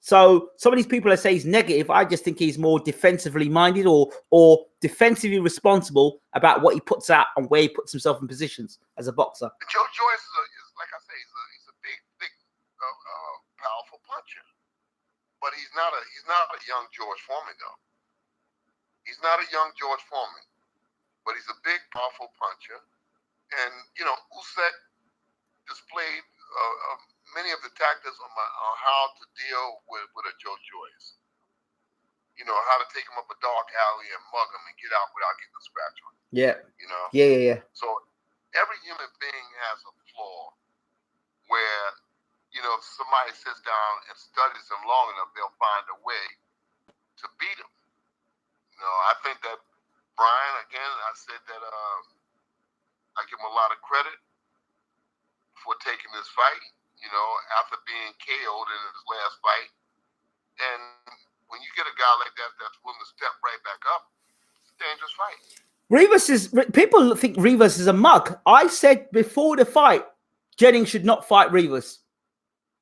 Speaker 1: So some of these people that say he's negative, I just think he's more defensively minded or defensively responsible about what he puts out and where he puts himself in positions as a boxer.
Speaker 2: Joe Joyce is like I say, he's a big, powerful puncher. But he's not a young George Foreman, though. He's not a young George Foreman, but he's a big, powerful puncher. And, Usyk displayed many of the tactics on how to deal with a Joe Joyce. How to take him up a dark alley and mug him and get out without getting a scratch on him.
Speaker 1: Yeah. Yeah.
Speaker 2: So every human being has a flaw where, if somebody sits down and studies him long enough, they'll find a way to beat him. think that Brian, again, I said that I give him a lot of credit for taking this fight, after being KO'd in his last fight. And when you get a guy like that that's willing to step right back up, it's a dangerous fight.
Speaker 1: People think Rivas is a mug. I said before the fight, Jennings should not fight Rivas.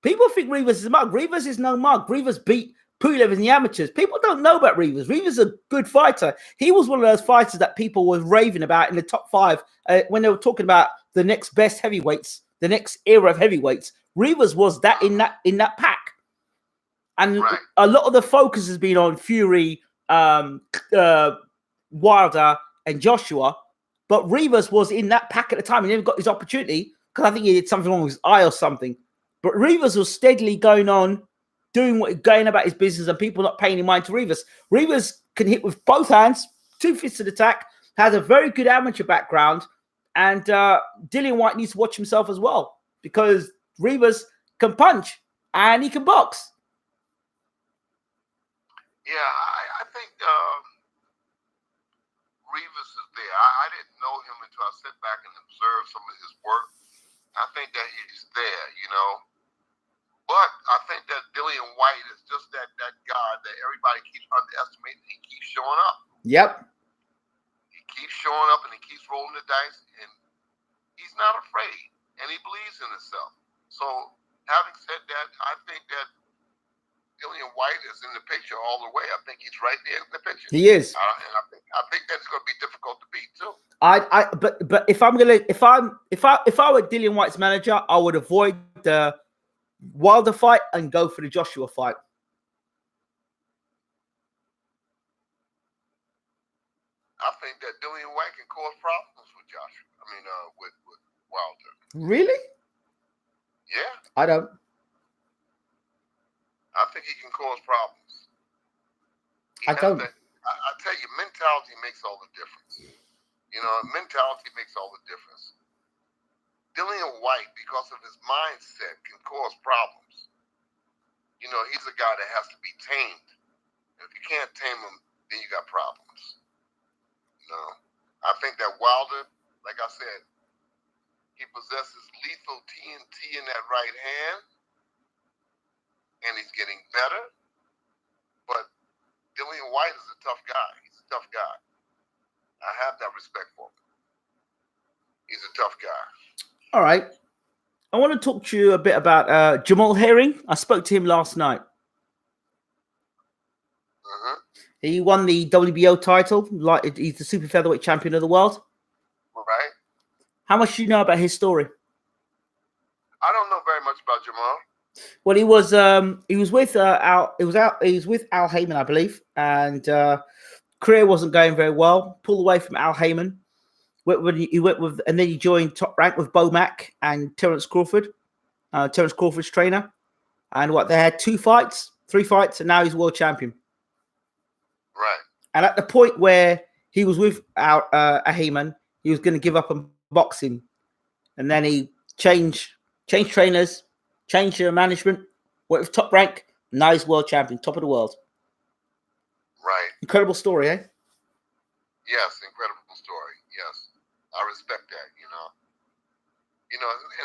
Speaker 1: People think Rivas is a mug. Rivas is no mug. Rivas beat Pulev in the amateurs. People don't know about Rivas. Rivas is a good fighter. He was one of those fighters that people were raving about in the top 5 when they were talking about the next best heavyweights, the next era of heavyweights. Rivas was that in that pack. And a lot of the focus has been on Fury, Wilder, and Joshua. But Rivas was in that pack at the time. He never got his opportunity because I think he did something wrong with his eye or something. But Rivas was steadily going on, going about his business, and people not paying any mind to Rivas. Rivas can hit with both hands, 2 fists of attack, has a very good amateur background, and Dillian Whyte needs to watch himself as well because Rivas can punch and he can box.
Speaker 2: Yeah, I think Rivas is there. I didn't know him until I sat back and observed some of his work. I think that he's there, But I think that Dillian Whyte is just that guy that everybody keeps underestimating. He keeps showing up.
Speaker 1: Yep.
Speaker 2: He keeps showing up and he keeps rolling the dice, and he's not afraid, and he believes in himself. So, having said that, I think that Dillian Whyte is in the picture all the way. I think he's right there in the picture.
Speaker 1: He is,
Speaker 2: and I think that's going to be difficult to beat too.
Speaker 1: But if I were Dillian Whyte's manager, I would avoid the Wilder fight and go for the Joshua fight.
Speaker 2: I think that Dillian Whyte can cause problems with Joshua. With Wilder.
Speaker 1: Really?
Speaker 2: Yeah.
Speaker 1: I don't.
Speaker 2: I think he can cause problems.
Speaker 1: I don't.
Speaker 2: I tell you, mentality makes all the difference. Mentality makes all the difference. Dillian Whyte, because of his mindset, can cause problems. He's a guy that has to be tamed. If you can't tame him, then you got problems. I think that Wilder, like I said, he possesses lethal TNT in that right hand, and he's getting better. But Dillian Whyte is a tough guy. He's a tough guy. I have that respect for him. He's a tough guy.
Speaker 1: All right. I want to talk to you a bit about Jamal Herring. I spoke to him last night. He won the WBO title. He's the super featherweight champion of the world.
Speaker 2: Right.
Speaker 1: How much do you know about his story?
Speaker 2: I don't know very much about Jamal.
Speaker 1: Well, he was with Al Heyman, I believe, and career wasn't going very well. Pulled away from Al Heyman. And then he joined Top Rank with Bo Mack and Terence Crawford, Terence Crawford's trainer. And they had 3 fights, and now he's world champion.
Speaker 2: Right.
Speaker 1: And at the point where he was with Heyman, he was going to give up on boxing, and then he changed trainers, changed their management, went with Top Rank. Now he's world champion, top of the world.
Speaker 2: Right.
Speaker 1: Incredible story, eh?
Speaker 2: Yes, incredible story. Yes. I respect that, and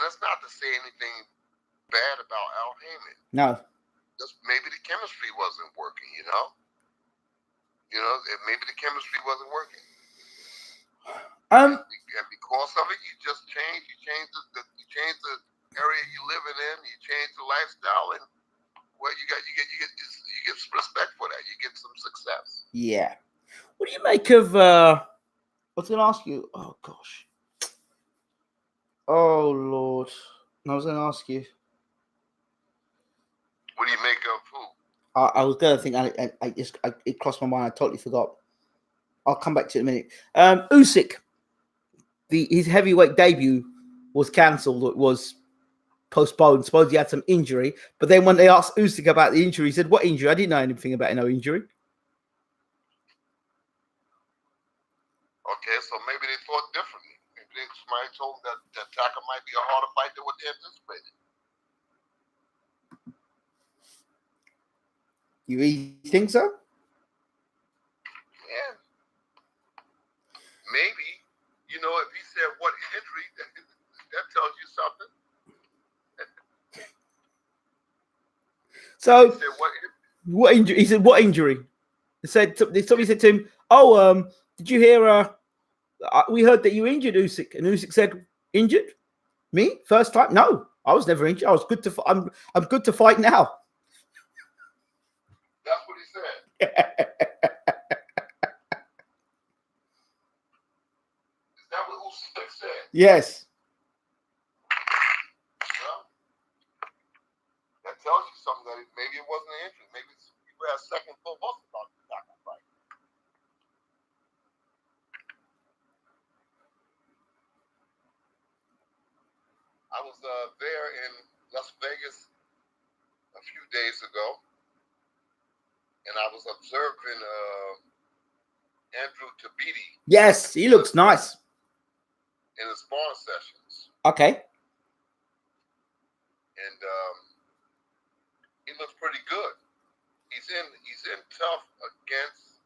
Speaker 2: it's not to say anything bad about Al Heyman.
Speaker 1: No.
Speaker 2: Just maybe the chemistry wasn't working, maybe the chemistry wasn't working. And because of it, you just change. You change the area you living in. You change the lifestyle, and you get some respect for that. You get some success.
Speaker 1: Yeah. What do you make of? I was going to ask you. Oh gosh. Oh Lord. I was going to ask you.
Speaker 2: What do you make of who?
Speaker 1: I was going to think. It crossed my mind. I totally forgot. I'll come back to it in a minute. Usyk. His heavyweight debut was cancelled. It was postponed. Suppose he had some injury. But then when they asked Usyk about the injury, he said, "What injury? I didn't know anything about no injury."
Speaker 2: Okay, so maybe they thought differently. Maybe somebody told them that Taka might be a harder fight than what they anticipated.
Speaker 1: You think so?
Speaker 2: Yeah.
Speaker 1: So,
Speaker 2: He said,
Speaker 1: what injury? He said, what injury? Somebody said to him, "Oh, did you hear? We heard that you injured Usyk," and Usyk said, "Injured? Me? First time? No, I was never injured. I was good to. I'm good to fight now."
Speaker 2: That's what he said. Is that what Usyk said?
Speaker 1: Yes.
Speaker 2: Well, that tells you something that maybe it wasn't an injury. Maybe you had second thoughts about that fight. I was there in Las Vegas a few days ago, and I was observing Andrew Tabiti.
Speaker 1: Yes, he looks nice.
Speaker 2: In the sparring sessions.
Speaker 1: Okay.
Speaker 2: And he looks pretty good. He's in tough against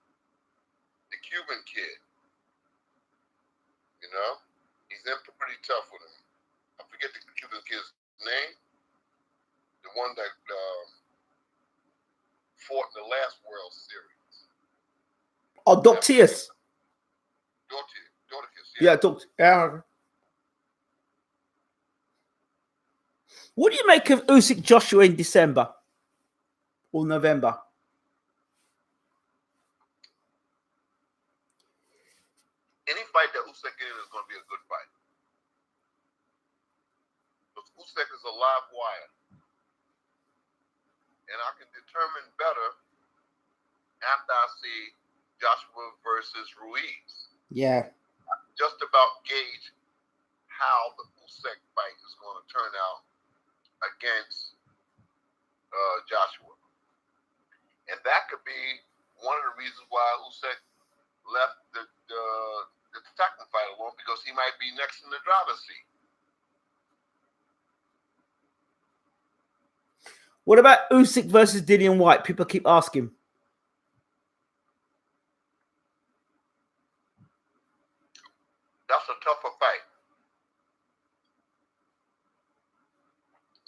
Speaker 2: the Cuban kid. You know? He's in pretty tough with him. I forget the Cuban kid's name. The one that fought in the last World Series.
Speaker 1: Oh, Doctius.
Speaker 2: Dorticus,
Speaker 1: yeah. Yeah. What do you make of Usyk Joshua in December or November?
Speaker 2: Any fight that Usyk in is going to be a good fight. Because Usyk is a live wire. And I can determine better after I see Joshua versus Ruiz.
Speaker 1: Yeah.
Speaker 2: Just about gauge how the Usyk fight is going to turn out against Joshua. And that could be one of the reasons why Usyk left the second fight alone, because he might be next in the driver's seat.
Speaker 1: What about Usyk versus Dillian White? People keep asking.
Speaker 2: That's a tougher fight.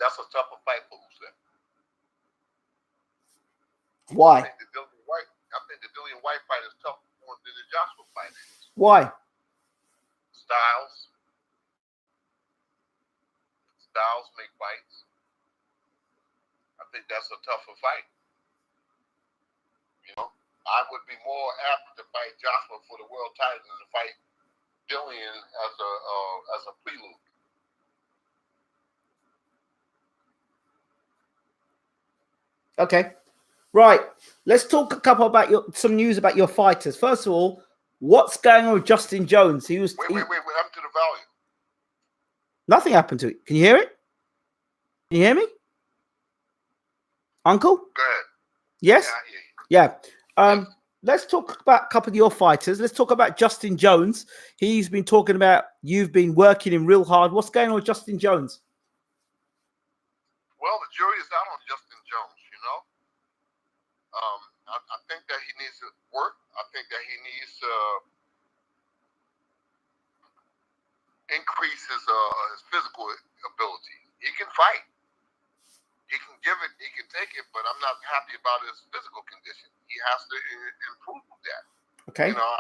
Speaker 2: That's a tougher fight for Usyk.
Speaker 1: Why?
Speaker 2: I think the Dillian White fight is tougher than the Joshua fight is.
Speaker 1: Why?
Speaker 2: Styles make fights. I think that's a tougher fight. You know, I would be more apt to fight Joshua for the world title than to fight Dillian as a prelude.
Speaker 1: Okay. Right. Let's talk a couple about some news about your fighters. First of all, what's going on with Justin Jones?
Speaker 2: Wait, what happened to the volume?
Speaker 1: Nothing happened to it. Can you hear it? Can you hear me? Uncle?
Speaker 2: Go ahead.
Speaker 1: Yes?
Speaker 2: Yeah, I hear you.
Speaker 1: Yeah. Let's talk about a couple of your fighters. Let's talk about Justin Jones. He's been talking about you've been working him real hard. What's going on with Justin Jones?
Speaker 2: Well, the jury is out on Justin Jones, you know. I think that he needs to work. I think that he needs to increase his physical ability. He can fight. He can give it. He can take it. But I'm not happy about his physical condition. He has to improve that.
Speaker 1: Okay.
Speaker 2: You know,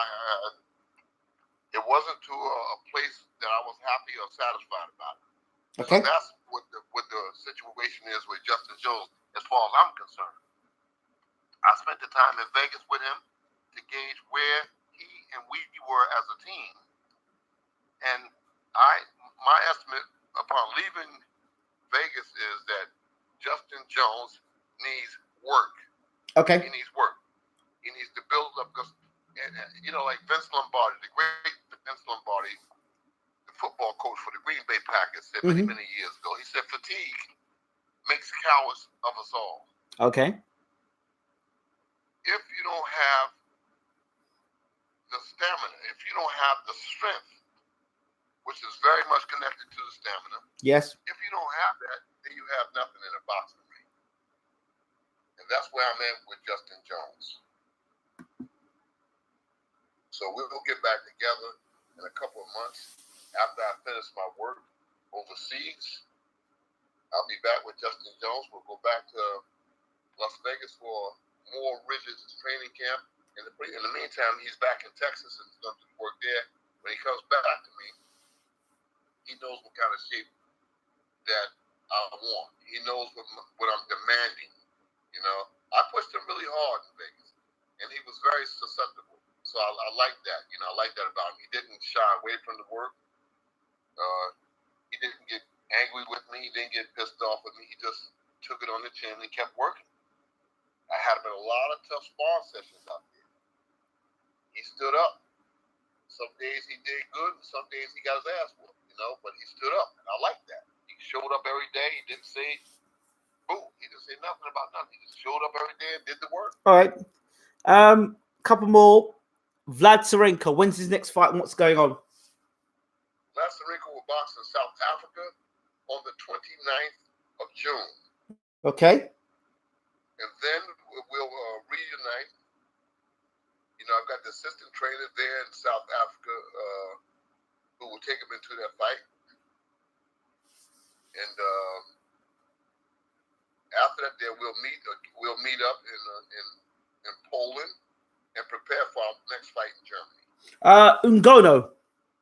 Speaker 2: it wasn't to a place that I was happy or satisfied about it.
Speaker 1: Okay.
Speaker 2: So that's what the situation is with Justin Jones, as far as I'm concerned. I spent the time in Vegas with him to gauge where he and we were as a team. And my estimate upon leaving Vegas is that Justin Jones needs work.
Speaker 1: Okay.
Speaker 2: He needs work. He needs to build up, because, you know, like Vince Lombardi, the great Vince Lombardi, the football coach for the Green Bay Packers, said many years ago, he said, fatigue makes cowards of us all.
Speaker 1: Okay.
Speaker 2: If you don't have the stamina, if you don't have the strength, which is very much connected to the stamina.
Speaker 1: Yes.
Speaker 2: If you don't have that, then you have nothing in a boxing ring. And that's where I'm at with Justin Jones. So we'll get back together in a couple of months after I finish my work overseas. I'll be back with Justin Jones. We'll go back to Las Vegas for more rigid training camp. In the meantime, he's back in Texas and he's going to work there. When he comes back to me, he knows what kind of shape that I want. He knows what I'm demanding. You know, I pushed him really hard in Vegas, and he was very susceptible. So I like that. You know, I like that about him. He didn't shy away from the work. He didn't get angry with me. He didn't get pissed off with me. He just took it on the chin and kept working. I had him in a lot of tough sparring sessions out there. He stood up. Some days he did good, and some days he got his ass whooped, you know, but he stood up, and I like that. He showed up every day. He didn't say, boo. He didn't say nothing about nothing. He just showed up every day and did the work.
Speaker 1: All right. Couple more. Vlad Tsarenko, when's his next fight and what's going on?
Speaker 2: Vlad Tsarenko will box in South Africa on the 29th of June.
Speaker 1: Okay.
Speaker 2: And then we'll reunite. You know, I've got the assistant trainer there in South Africa who will take him into that fight. And after that, then we'll meet up in Poland and prepare for our next fight in Germany.
Speaker 1: Ngannou,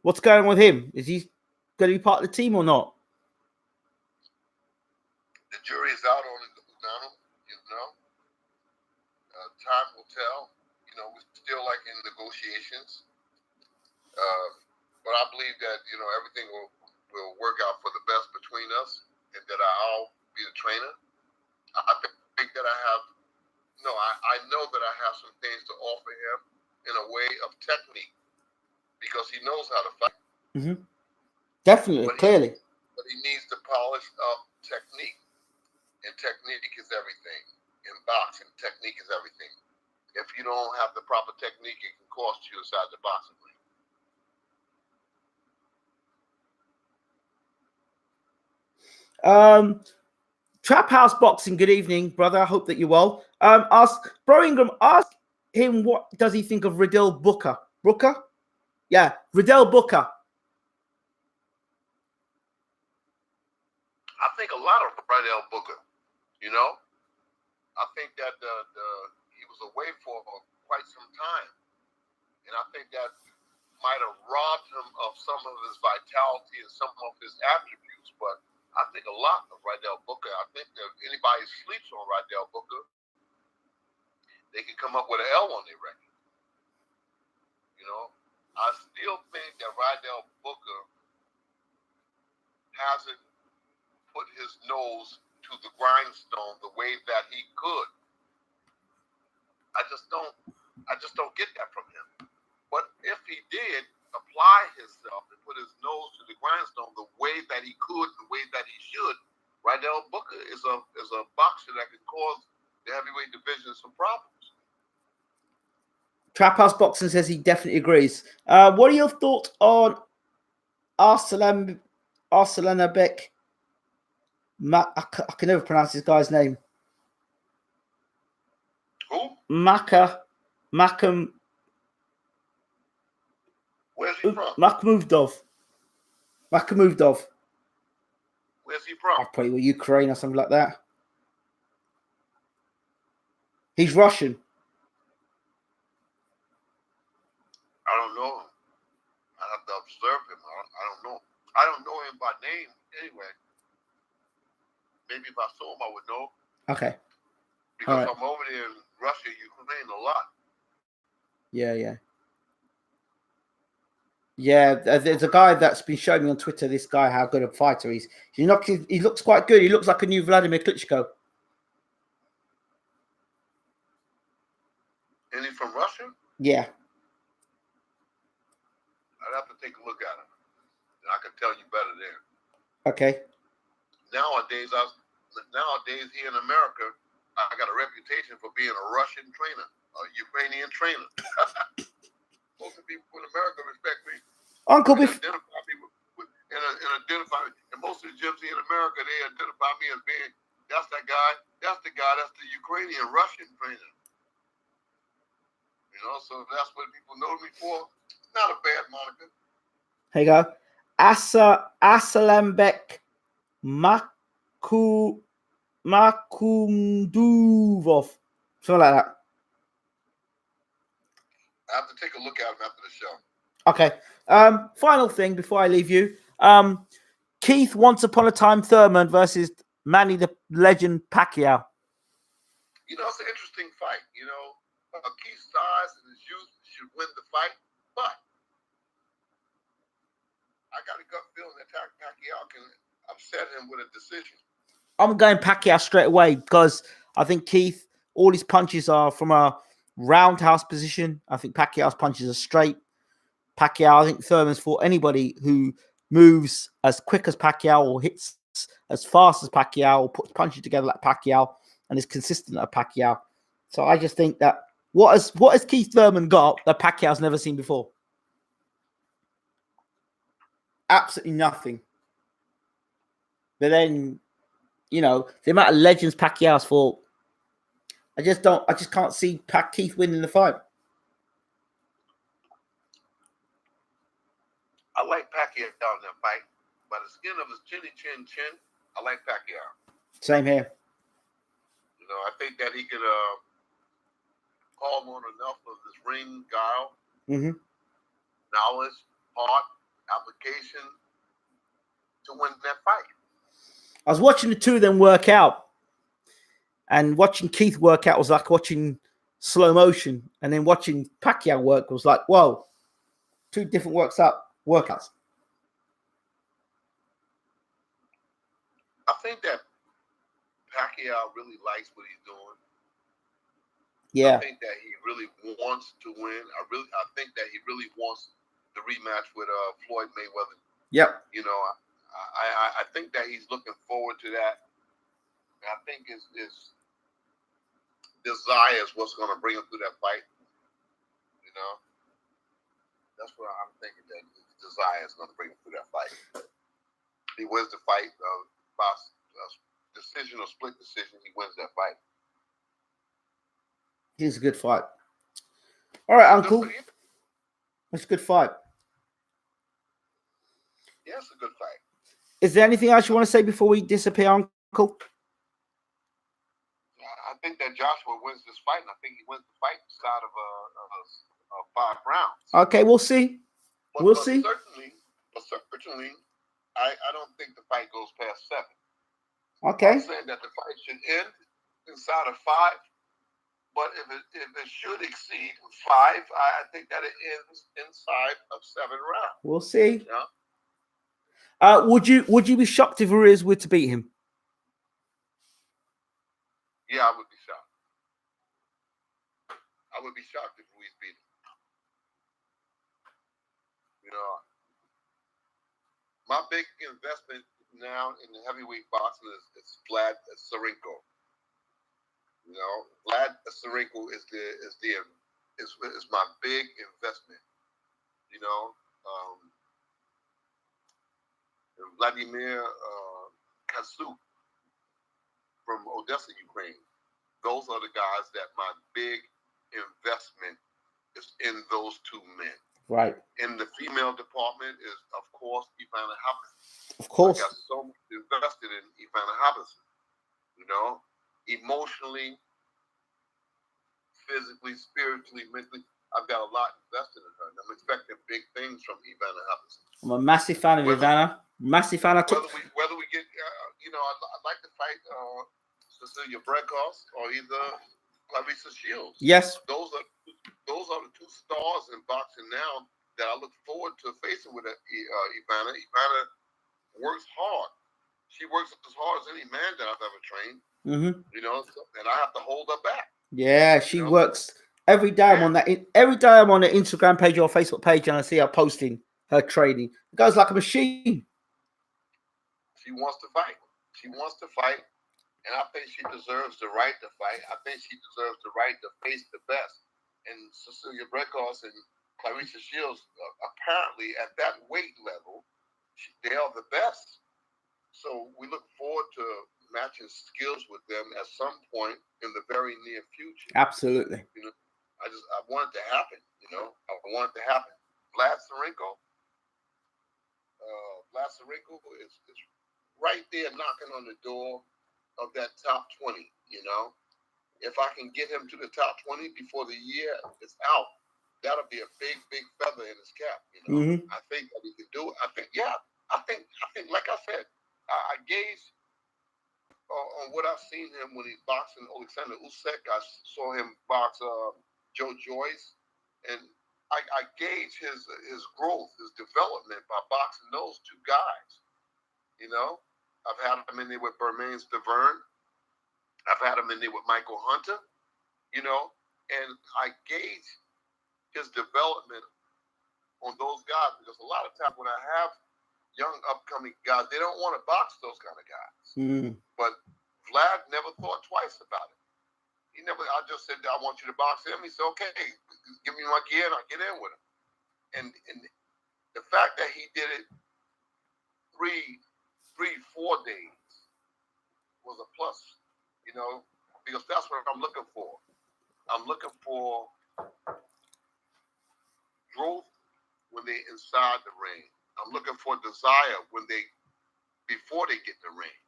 Speaker 1: what's going on with him? Is he going to be part of the team or not?
Speaker 2: The jury is out on Ngannou, you know. Time will tell. You know, we're still like in negotiations. But I believe that, you know, everything will work out for the best between us and that I'll be the trainer. I think that I know that I have some things to offer him in a way of technique because he knows how to fight.
Speaker 1: Mm-hmm. Definitely, clearly.
Speaker 2: But he needs to polish up technique. And technique is everything. In boxing, technique is everything. If you don't have the proper technique, it can cost you inside the boxing ring.
Speaker 1: Trap House Boxing, good evening, brother. I hope that you're well. Bro Ingram, ask him what does he think of Riddell Booker. Booker? Yeah, Riddell Booker.
Speaker 2: I think a lot of Riddell Booker, you know. I think that he was away for quite some time. And I think that might have robbed him of some of his vitality and some of his attributes. But I think a lot of Riddell Booker, I think that if anybody sleeps on Riddell Booker, they can come up with an L on their record. You know, I still think that Riddell Booker hasn't put his nose to the grindstone the way that he could. I just don't get that from him. But if he did apply himself and put his nose to the grindstone the way that he could, the way that he should, Riddell Booker is a boxer that could cause the heavyweight division some problems.
Speaker 1: Trap House Boxing says he definitely agrees. What are your thoughts on Arsalanbek? I can never pronounce this guy's name.
Speaker 2: Who?
Speaker 1: Makam.
Speaker 2: Where's he from?
Speaker 1: Makhmudov.
Speaker 2: Where's he from?
Speaker 1: Probably Ukraine or something like that. He's Russian.
Speaker 2: I don't know him. I have to observe him. I don't know. I don't know him by name anyway. Maybe if I saw him, I would know.
Speaker 1: Okay.
Speaker 2: Because I'm over there in Russia, Ukraine a lot.
Speaker 1: Yeah. Yeah, there's a guy that's been showing me on Twitter, this guy, how good a fighter he is. He looks quite good. He looks like a new Vladimir Klitschko.
Speaker 2: And he's from Russia?
Speaker 1: Yeah.
Speaker 2: I'd have to take a look at him. And I can tell you better there.
Speaker 1: Okay.
Speaker 2: Nowadays here in America, I got a reputation for being a Russian trainer, a Ukrainian trainer. Most of the people in America respect me.
Speaker 1: Uncle,
Speaker 2: identify me and most of the gyms here in America, they identify me as being, that's the guy, that's the Ukrainian Russian trainer. You know, so that's what people know me for. Not a bad moniker.
Speaker 1: Here you go. Asalambek Makunduvov, something like that.
Speaker 2: I have to take a look at him after the show.
Speaker 1: Okay. Final thing before I leave you. Keith Once Upon a Time Thurman versus Manny the Legend Pacquiao.
Speaker 2: You know, it's an interesting fight. You know, Keith's size and his youth should win the fight, but I got a gut feeling that Pacquiao can upset him with a decision.
Speaker 1: I'm going Pacquiao straight away because I think Keith, all his punches are from a roundhouse position. I think Pacquiao's punches are straight. Pacquiao, I think Thurman's fought anybody who moves as quick as Pacquiao or hits as fast as Pacquiao or puts punches together like Pacquiao and is consistent like Pacquiao. So I just think that what has Keith Thurman got that Pacquiao's never seen before? Absolutely nothing. But then, you know, the amount of legends Pacquiao's fought, I just can't see Keith winning the fight.
Speaker 2: I like Pacquiao in that fight. By the skin of his chin, I like Pacquiao.
Speaker 1: Same here.
Speaker 2: You know, I think that he could calm on enough of his ring guile, knowledge, heart, application to win that fight.
Speaker 1: I was watching the two of them work out, and watching Keith work out was like watching slow motion, and then watching Pacquiao work was like, whoa, two different workouts.
Speaker 2: I think that Pacquiao really likes what he's doing.
Speaker 1: Yeah.
Speaker 2: I think that he really wants to win. I think that he really wants the rematch with Floyd Mayweather.
Speaker 1: Yep.
Speaker 2: You know, I think that he's looking forward to that. And I think his desire is what's going to bring him through that fight. You know, that's what I'm thinking, that his desire is going to bring him through that fight. He wins the fight by decision or split decision. He wins that fight.
Speaker 1: It's a good fight. All right, Uncle. It's a good fight.
Speaker 2: Yeah, it's a good fight.
Speaker 1: Is there anything else you want to say before we disappear, Uncle?
Speaker 2: I think that Joshua wins this fight, and I think he wins the fight inside of 5 rounds.
Speaker 1: Okay, we'll see. We'll see.
Speaker 2: Certainly, I don't think the fight goes past 7.
Speaker 1: Okay.
Speaker 2: I'm saying that the fight should end inside of 5, but if it should exceed 5, I think that it ends inside of 7 rounds.
Speaker 1: We'll see.
Speaker 2: Yeah.
Speaker 1: Would you be shocked if Ruiz were to beat him?
Speaker 2: Yeah, I would be shocked. I would be shocked if Ruiz beat him. You know, my big investment now in the heavyweight boxing is Vlad Tsarenko. You know, Vlad Tsarenko is my big investment. You know, Vladimir Kasuk from Odessa, Ukraine. Those are the guys that my big investment is in those 2 men.
Speaker 1: Right.
Speaker 2: In the female department is, of course, Ivana Hopkinson.
Speaker 1: Of course.
Speaker 2: I got so much invested in Ivana Hopkinson. You know, emotionally, physically, spiritually, mentally, I've got a lot invested in her. And I'm expecting big things from Ivana Hopkinson.
Speaker 1: I'm a massive fan of Ivana. Massive fan.
Speaker 2: Whether we get, you know, I'd like to fight Cecilia Brekos or either Clarissa Shields.
Speaker 1: Yes.
Speaker 2: Those are the 2 stars in boxing now that I look forward to facing with Ivana. Ivana works hard. She works as hard as any man that I've ever trained. You know, and I have to hold her back.
Speaker 1: Yeah, she works every day. I'm on that. Every day I'm on the Instagram page or Facebook page, and I see her posting her training. It goes like a machine.
Speaker 2: She wants to fight. She wants to fight, and I think she deserves the right to fight. I think she deserves the right to face the best. And Cecilia Brekos and Clarissa Shields, apparently at that weight level, they are the best. So we look forward to matching skills with them at some point in the very near future.
Speaker 1: Absolutely.
Speaker 2: You know, I want it to happen. You know, I want it to happen. Vlad Tsarenko is right there knocking on the door of that top 20. You know, if I can get him to the top 20 before the year is out, that'll be a big, big feather in his cap. You know, I think that he can do it. I think, like I said, I gauge on what I've seen him when he's boxing Alexander Usyk. I saw him box Joe Joyce, and I gauge his growth, his development by boxing those two guys. You know, I've had him in there with Bermain Stavern. I've had him in there with Michael Hunter. You know, and I gauge his development on those guys because a lot of times when I have young upcoming guys, they don't want to box those kind of guys. But Vlad never thought twice about it. He never. I just said, I want you to box him. He said, okay, give me my gear and I'll get in with him. And the fact that he did it 4 days was a plus, you know, because that's what I'm looking for. I'm looking for growth when they're inside the ring. I'm looking for desire before they get in the ring.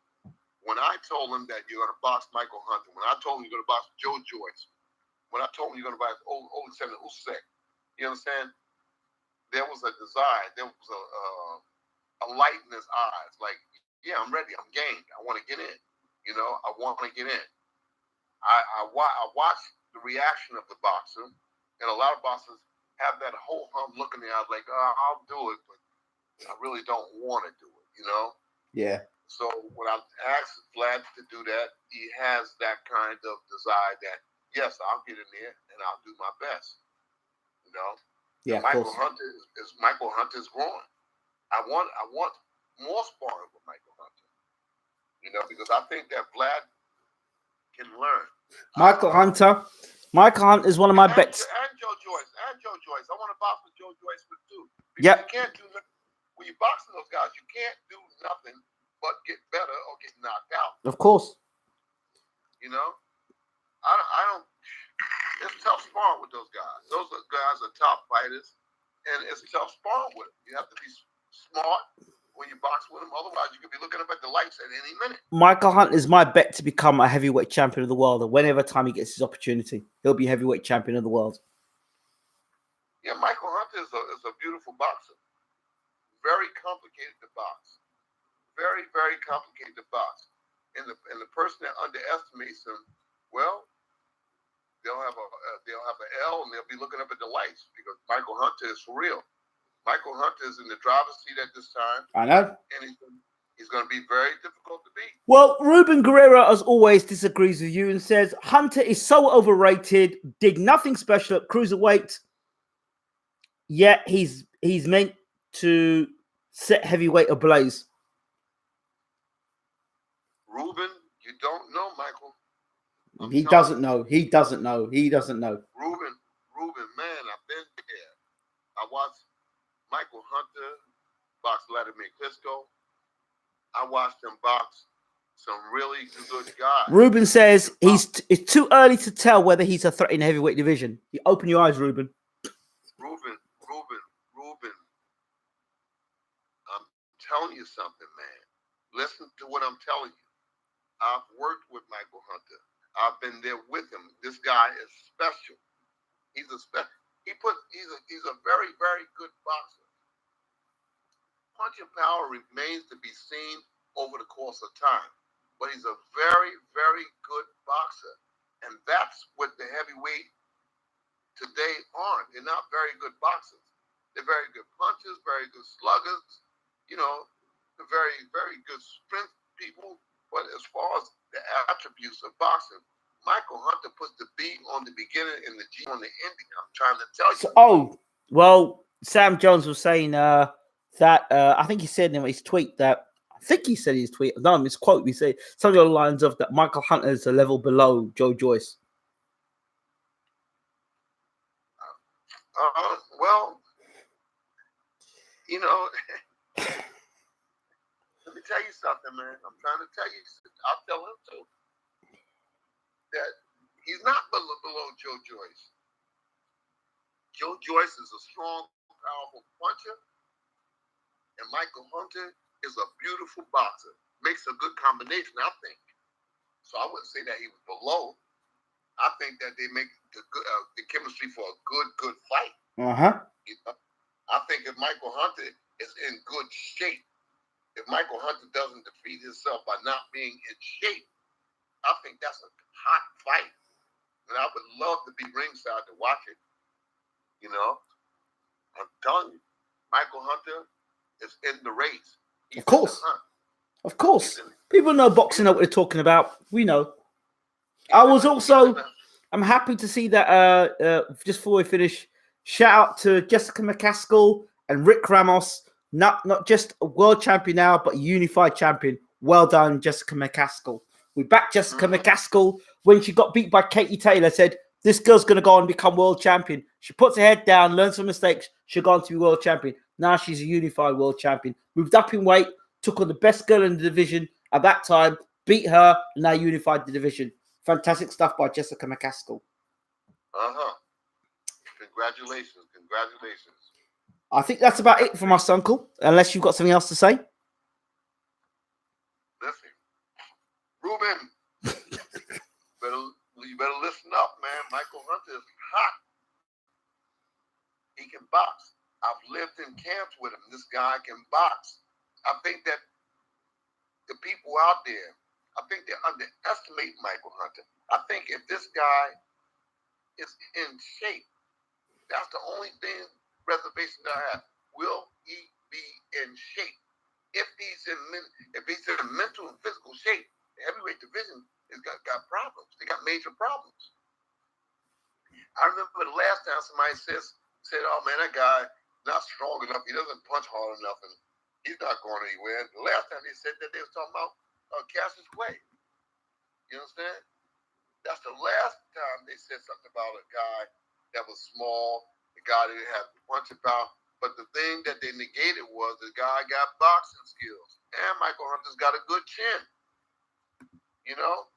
Speaker 2: When I told him that you're going to box Michael Hunter, when I told him you're going to box Joe Joyce, when I told him you're going to box Alexander Usyk, you understand? There was a desire. There was a light in his eyes. Like, yeah, I'm ready. I'm game. I want to get in. You know, I want to get in. I watched the reaction of the boxer, and a lot of boxers have that whole look in the eyes like, I'll do it, but I really don't want to do it, you know?
Speaker 1: Yeah. So
Speaker 2: when I asked Vlad to do that, he has that kind of desire that, yes, I'll get in there and I'll do my best, you know?
Speaker 1: Yeah,
Speaker 2: Michael Hunter's growing. I want more sparring with Michael Hunter, you know, because I think that Vlad can learn.
Speaker 1: Michael Hunter is one of my bets.
Speaker 2: And Joe Joyce. I want to box with Joe Joyce too.
Speaker 1: Yep.
Speaker 2: You can't do nothing. When you're boxing those guys, you can't do nothing but get better or get knocked out.
Speaker 1: Of course.
Speaker 2: You know, I don't. It's tough sparring with those guys. Those guys are top fighters, and it's tough sparring with them. You have to be smart when you box with them. Otherwise, you could be looking up at the lights at any minute.
Speaker 1: Michael Hunt is my bet to become a heavyweight champion of the world. And whenever time he gets his opportunity, he'll be heavyweight champion of the world.
Speaker 2: Yeah, Michael Hunter is a beautiful boxer. Very complicated to box. Very, very complicated to box. And the person that underestimates him, well, they'll have an L and they'll be looking up at the lights because Michael Hunter is for real. Michael Hunter is in the driver's seat at this time.
Speaker 1: I know.
Speaker 2: And he's going to be very difficult to beat.
Speaker 1: Well, Ruben Guerrero, as always, disagrees with you and says Hunter is so overrated, did nothing special at cruiserweight, yet he's meant to set heavyweight ablaze.
Speaker 2: Ruben, you don't know, Michael.
Speaker 1: He doesn't know. He doesn't know.
Speaker 2: Ruben, man, I've been there. I watched Michael Hunter box Vladimir Klitschko. I watched him box some really good guys.
Speaker 1: Ruben says it's too early to tell whether he's a threat in the heavyweight division. You open your eyes, Ruben.
Speaker 2: Ruben. I'm telling you something, man. Listen to what I'm telling you. I've worked with Michael Hunter. I've been there with him. This guy is special. He's a very, very good boxer. Punching power remains to be seen over the course of time. But he's a very, very good boxer. And that's what the heavyweight today aren't. They're not very good boxers. They're very good punchers, very good sluggers, you know, they're very, very good strength people. But as far as the attributes of boxing, Michael Hunter puts the B on the beginning and the G on the ending. I'm trying to tell you.
Speaker 1: Sam Jones was saying that I think he said in his tweet that no, misquote me, say something along the lines of that Michael Hunter is a level below Joe Joyce.
Speaker 2: Well, you know, let me tell you something, man. I'm trying to tell you. I'll tell him too that he's not below Joe Joyce. Joe Joyce is a strong, powerful puncher, and Michael Hunter is a beautiful boxer. Makes a good combination, I think. So I wouldn't say that he was below. I think that they make the chemistry for a good fight. You know? I think if Michael Hunter is in good shape, if Michael Hunter doesn't defeat himself by not being in shape, I think that's a hot fight. And I would love to be ringside to watch it. You know, I'm telling you, Michael Hunter is in the race. He's
Speaker 1: of course. Of course. People know boxing, know what they're talking about. We know. I'm happy to see that, just before we finish, shout out to Jessica McCaskill and Rick Ramos, not just a world champion now, but a unified champion. Well done, Jessica McCaskill. We backed Jessica McCaskill when she got beat by Katie Taylor, said, this girl's going to go on and become world champion. She puts her head down, learns some mistakes, she'll go on to be world champion. Now she's a unified world champion. Moved up in weight, took on the best girl in the division at that time, beat her, and now unified the division. Fantastic stuff by Jessica McCaskill.
Speaker 2: Congratulations.
Speaker 1: I think that's about it from us, Uncle, unless you've got something else to say.
Speaker 2: Listen, Ruben, you better listen up, man. Michael Hunter is hot. He can box. I've lived in camps with him. This guy can box. I think that the people out there, I think they underestimate Michael Hunter. I think if this guy is in shape, that's the only reservation that I have. Will he be in shape? If he's in mental and physical shape, the heavyweight division has got problems. They got major problems. I remember the last time somebody said, "Oh man, that guy not strong enough. He doesn't punch hard enough, and he's not going anywhere." The last time they said that, they was talking about Cassius Clay. You understand? That's the last time they said something about a guy that was small, the guy that didn't have punching power. But the thing that they negated was the guy got boxing skills. And Michael Hunter's got a good chin. You know?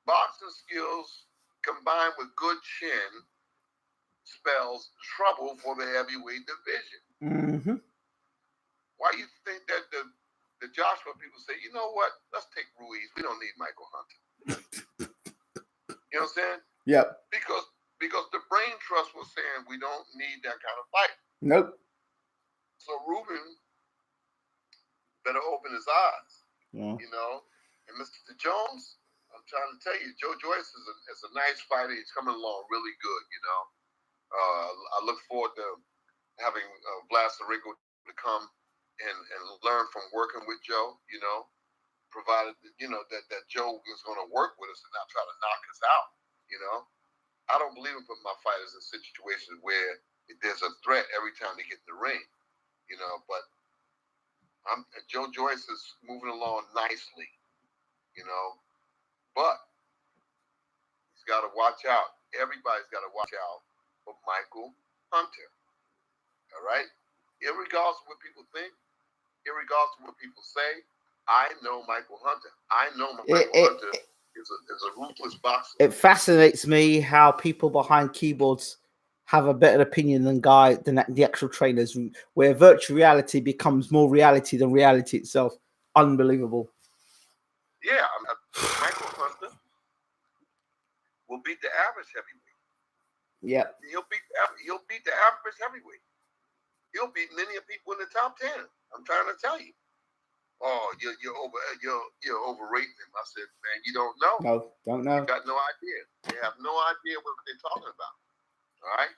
Speaker 2: Boxing skills combined with good chin spells trouble for the heavyweight division.
Speaker 1: Mm-hmm.
Speaker 2: Why do you think that the Joshua people say, you know what? Let's take Ruiz. We don't need Michael Hunter. You know what I'm saying?
Speaker 1: Yeah.
Speaker 2: Because the brain trust was saying we don't need that kind of fight.
Speaker 1: Nope.
Speaker 2: So Ruben better open his eyes.
Speaker 1: Yeah.
Speaker 2: You know? And Mr. Jones, I'm trying to tell you, Joe Joyce is a nice fighter. He's coming along really good, you know. I look forward to having Vlad Sarico to come and learn from working with Joe, you know, provided, you know, that Joe is going to work with us and not try to knock us out, you know. I don't believe in putting my fighters in situations where there's a threat every time they get in the ring, you know, but Joe Joyce is moving along nicely, you know, but he's got to watch out. Everybody's got to watch out for Michael Hunter, all right? Irregardless of what people think, irregardless of what people say, I know Michael Hunter. I know Michael Hunter is a ruthless boxer.
Speaker 1: It fascinates me how people behind keyboards have a better opinion than the actual trainers, where virtual reality becomes more reality than reality itself. Unbelievable.
Speaker 2: Yeah, Michael Hunter will beat the average heavyweight.
Speaker 1: Yeah.
Speaker 2: He'll beat the average heavyweight. He'll beat many people in the top 10. I'm trying to tell you. Oh, you're overrating him. I said, man, you don't know.
Speaker 1: No, don't know.
Speaker 2: You got no idea. They have no idea what they're talking about. All right?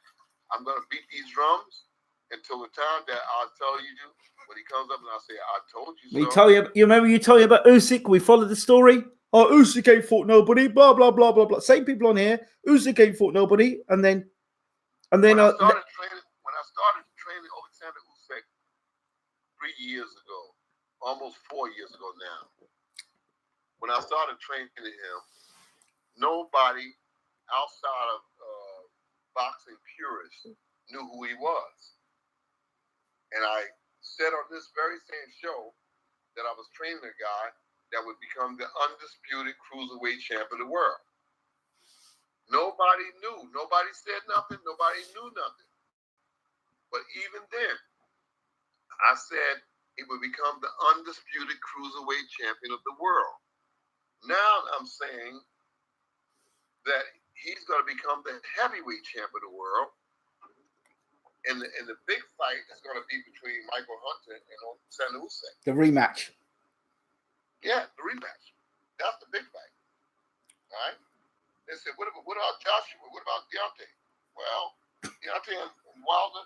Speaker 2: I'm going to beat these drums until the time that I'll tell you when he comes up and I'll say, I told you so.
Speaker 1: You remember you told me about Usyk? We followed the story. Oh, Usyk ain't fought nobody. Blah, blah, blah, blah, blah. Same people on here. Usyk ain't fought nobody. And then
Speaker 2: when I started training Alexander Usyk 3 years ago, almost 4 years ago now, when I started training him, nobody outside of boxing purists knew who he was. And I said on this very same show that I was training a guy that would become the undisputed cruiserweight champ of the world. Nobody knew. Nobody said nothing. Nobody knew nothing. But even then, I said he would become the undisputed cruiserweight champion of the world. Now I'm saying that he's going to become the heavyweight champ of the world. And the big fight is going to be between Michael Hunter and San Jose.
Speaker 1: The rematch.
Speaker 2: Yeah, the rematch. That's the big fight. All right? They said, what about Joshua? What about Deontay? Well, Deontay and Wilder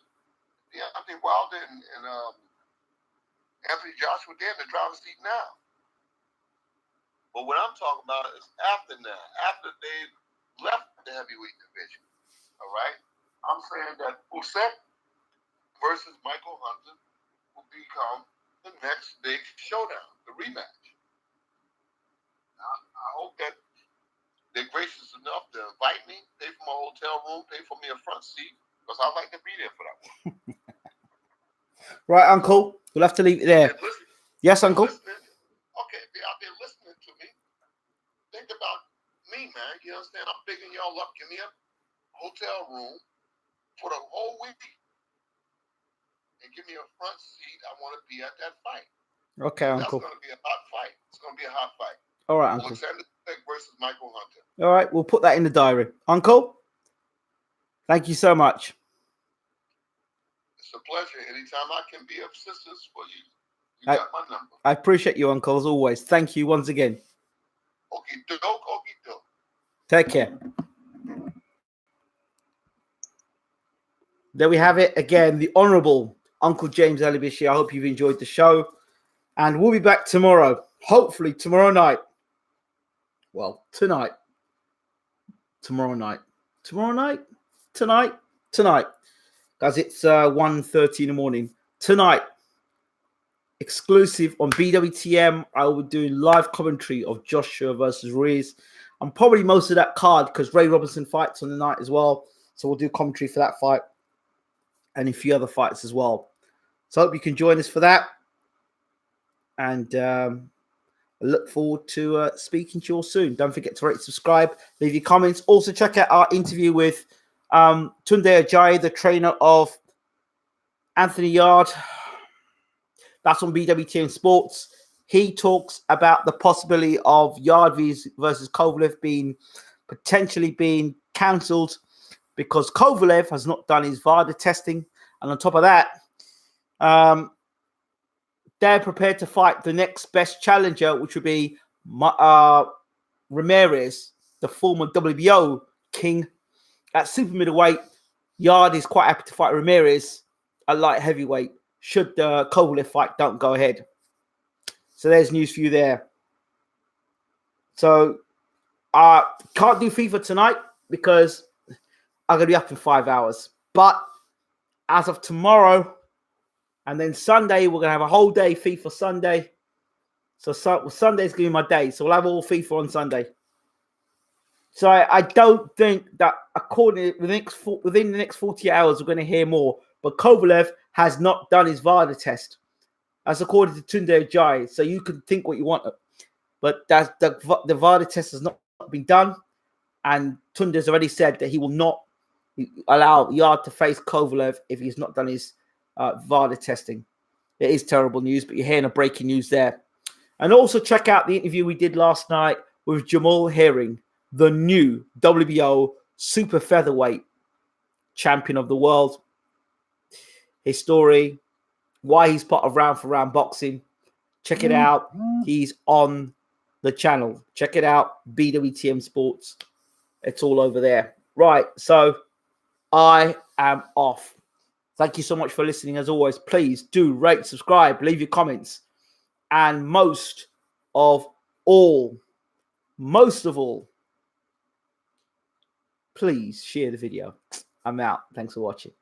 Speaker 2: and Anthony Joshua, they're in the driver's seat now. But what I'm talking about is after now, after they've left the heavyweight division. All right? I'm saying that Usyk versus Michael Hunter will become the next big showdown, the rematch. I hope that they're gracious enough to invite me, pay for my hotel room, pay for me a front seat, because I'd like to be there for that one.
Speaker 1: Right, Uncle. We'll have to leave it there. Yes, Uncle.
Speaker 2: Okay, if you're out there listening to me, think about me, man. You understand? I'm bigging y'all up. Give me a hotel room for the whole week. And give me a front seat. I want to be at that fight.
Speaker 1: Okay, Uncle.
Speaker 2: That's going to be a hot fight. It's going to be a hot fight.
Speaker 1: All right, Uncle.
Speaker 2: Alexander Usyk versus Michael Hunter.
Speaker 1: All right, we'll put that in the diary. Uncle, thank you so much.
Speaker 2: It's a pleasure. Anytime I can be of assistance for you, you got my number.
Speaker 1: I appreciate you, Uncle, as always. Thank you once again.
Speaker 2: Okie doke.
Speaker 1: Take care. There we have it again, the Honourable Uncle James Ali Bashir. I hope you've enjoyed the show. And we'll be back tomorrow. Hopefully tomorrow night. Well, tonight. Tomorrow night. Tonight. Because it's 1:30 in the morning. Tonight. Exclusive on BWTM. I will be doing live commentary of Joshua versus Ruiz. And probably most of that card because Ray Robinson fights on the night as well. So we'll do commentary for that fight. And a few other fights as well. So I hope you can join us for that. And I look forward to speaking to you all soon. Don't forget to rate, subscribe, leave your comments. Also check out our interview with Tunde Ajayi, the trainer of Anthony Yard. That's on BWTM Sports. He talks about the possibility of Yard versus Kovalev potentially being cancelled because Kovalev has not done his VADA testing. And on top of that, they're prepared to fight the next best challenger, which would be Ramirez, the former WBO king. At super middleweight, Yard is quite happy to fight Ramirez at light heavyweight should the Kovalev fight don't go ahead. So there's news for you there. So I can't do FIFA tonight because I'm going to be up in 5 hours. But as of tomorrow and then Sunday, we're going to have a whole day FIFA Sunday. So Sunday's going to be my day. So we'll have all FIFA on Sunday. So I don't think that within the next 48 hours, we're going to hear more. But Kovalev has not done his VADA test. That's according to Tunde Ajayi. So you can think what you want. But the VADA test has not been done. And Tunde has already said that he will not allow Yard to face Kovalev if he's not done his VADA testing. It is terrible news, but you're hearing a breaking news there. And also check out the interview we did last night with Jamal Herring, the new WBO super featherweight champion of the world. His story, why he's part of Round for Round Boxing. Check it out. He's on the channel. Check it out. BWTM Sports. It's all over there. Right. So I am off. Thank you so much for listening. As always, please do rate, subscribe, leave your comments. And most of all, please share the video. I'm out. Thanks for watching.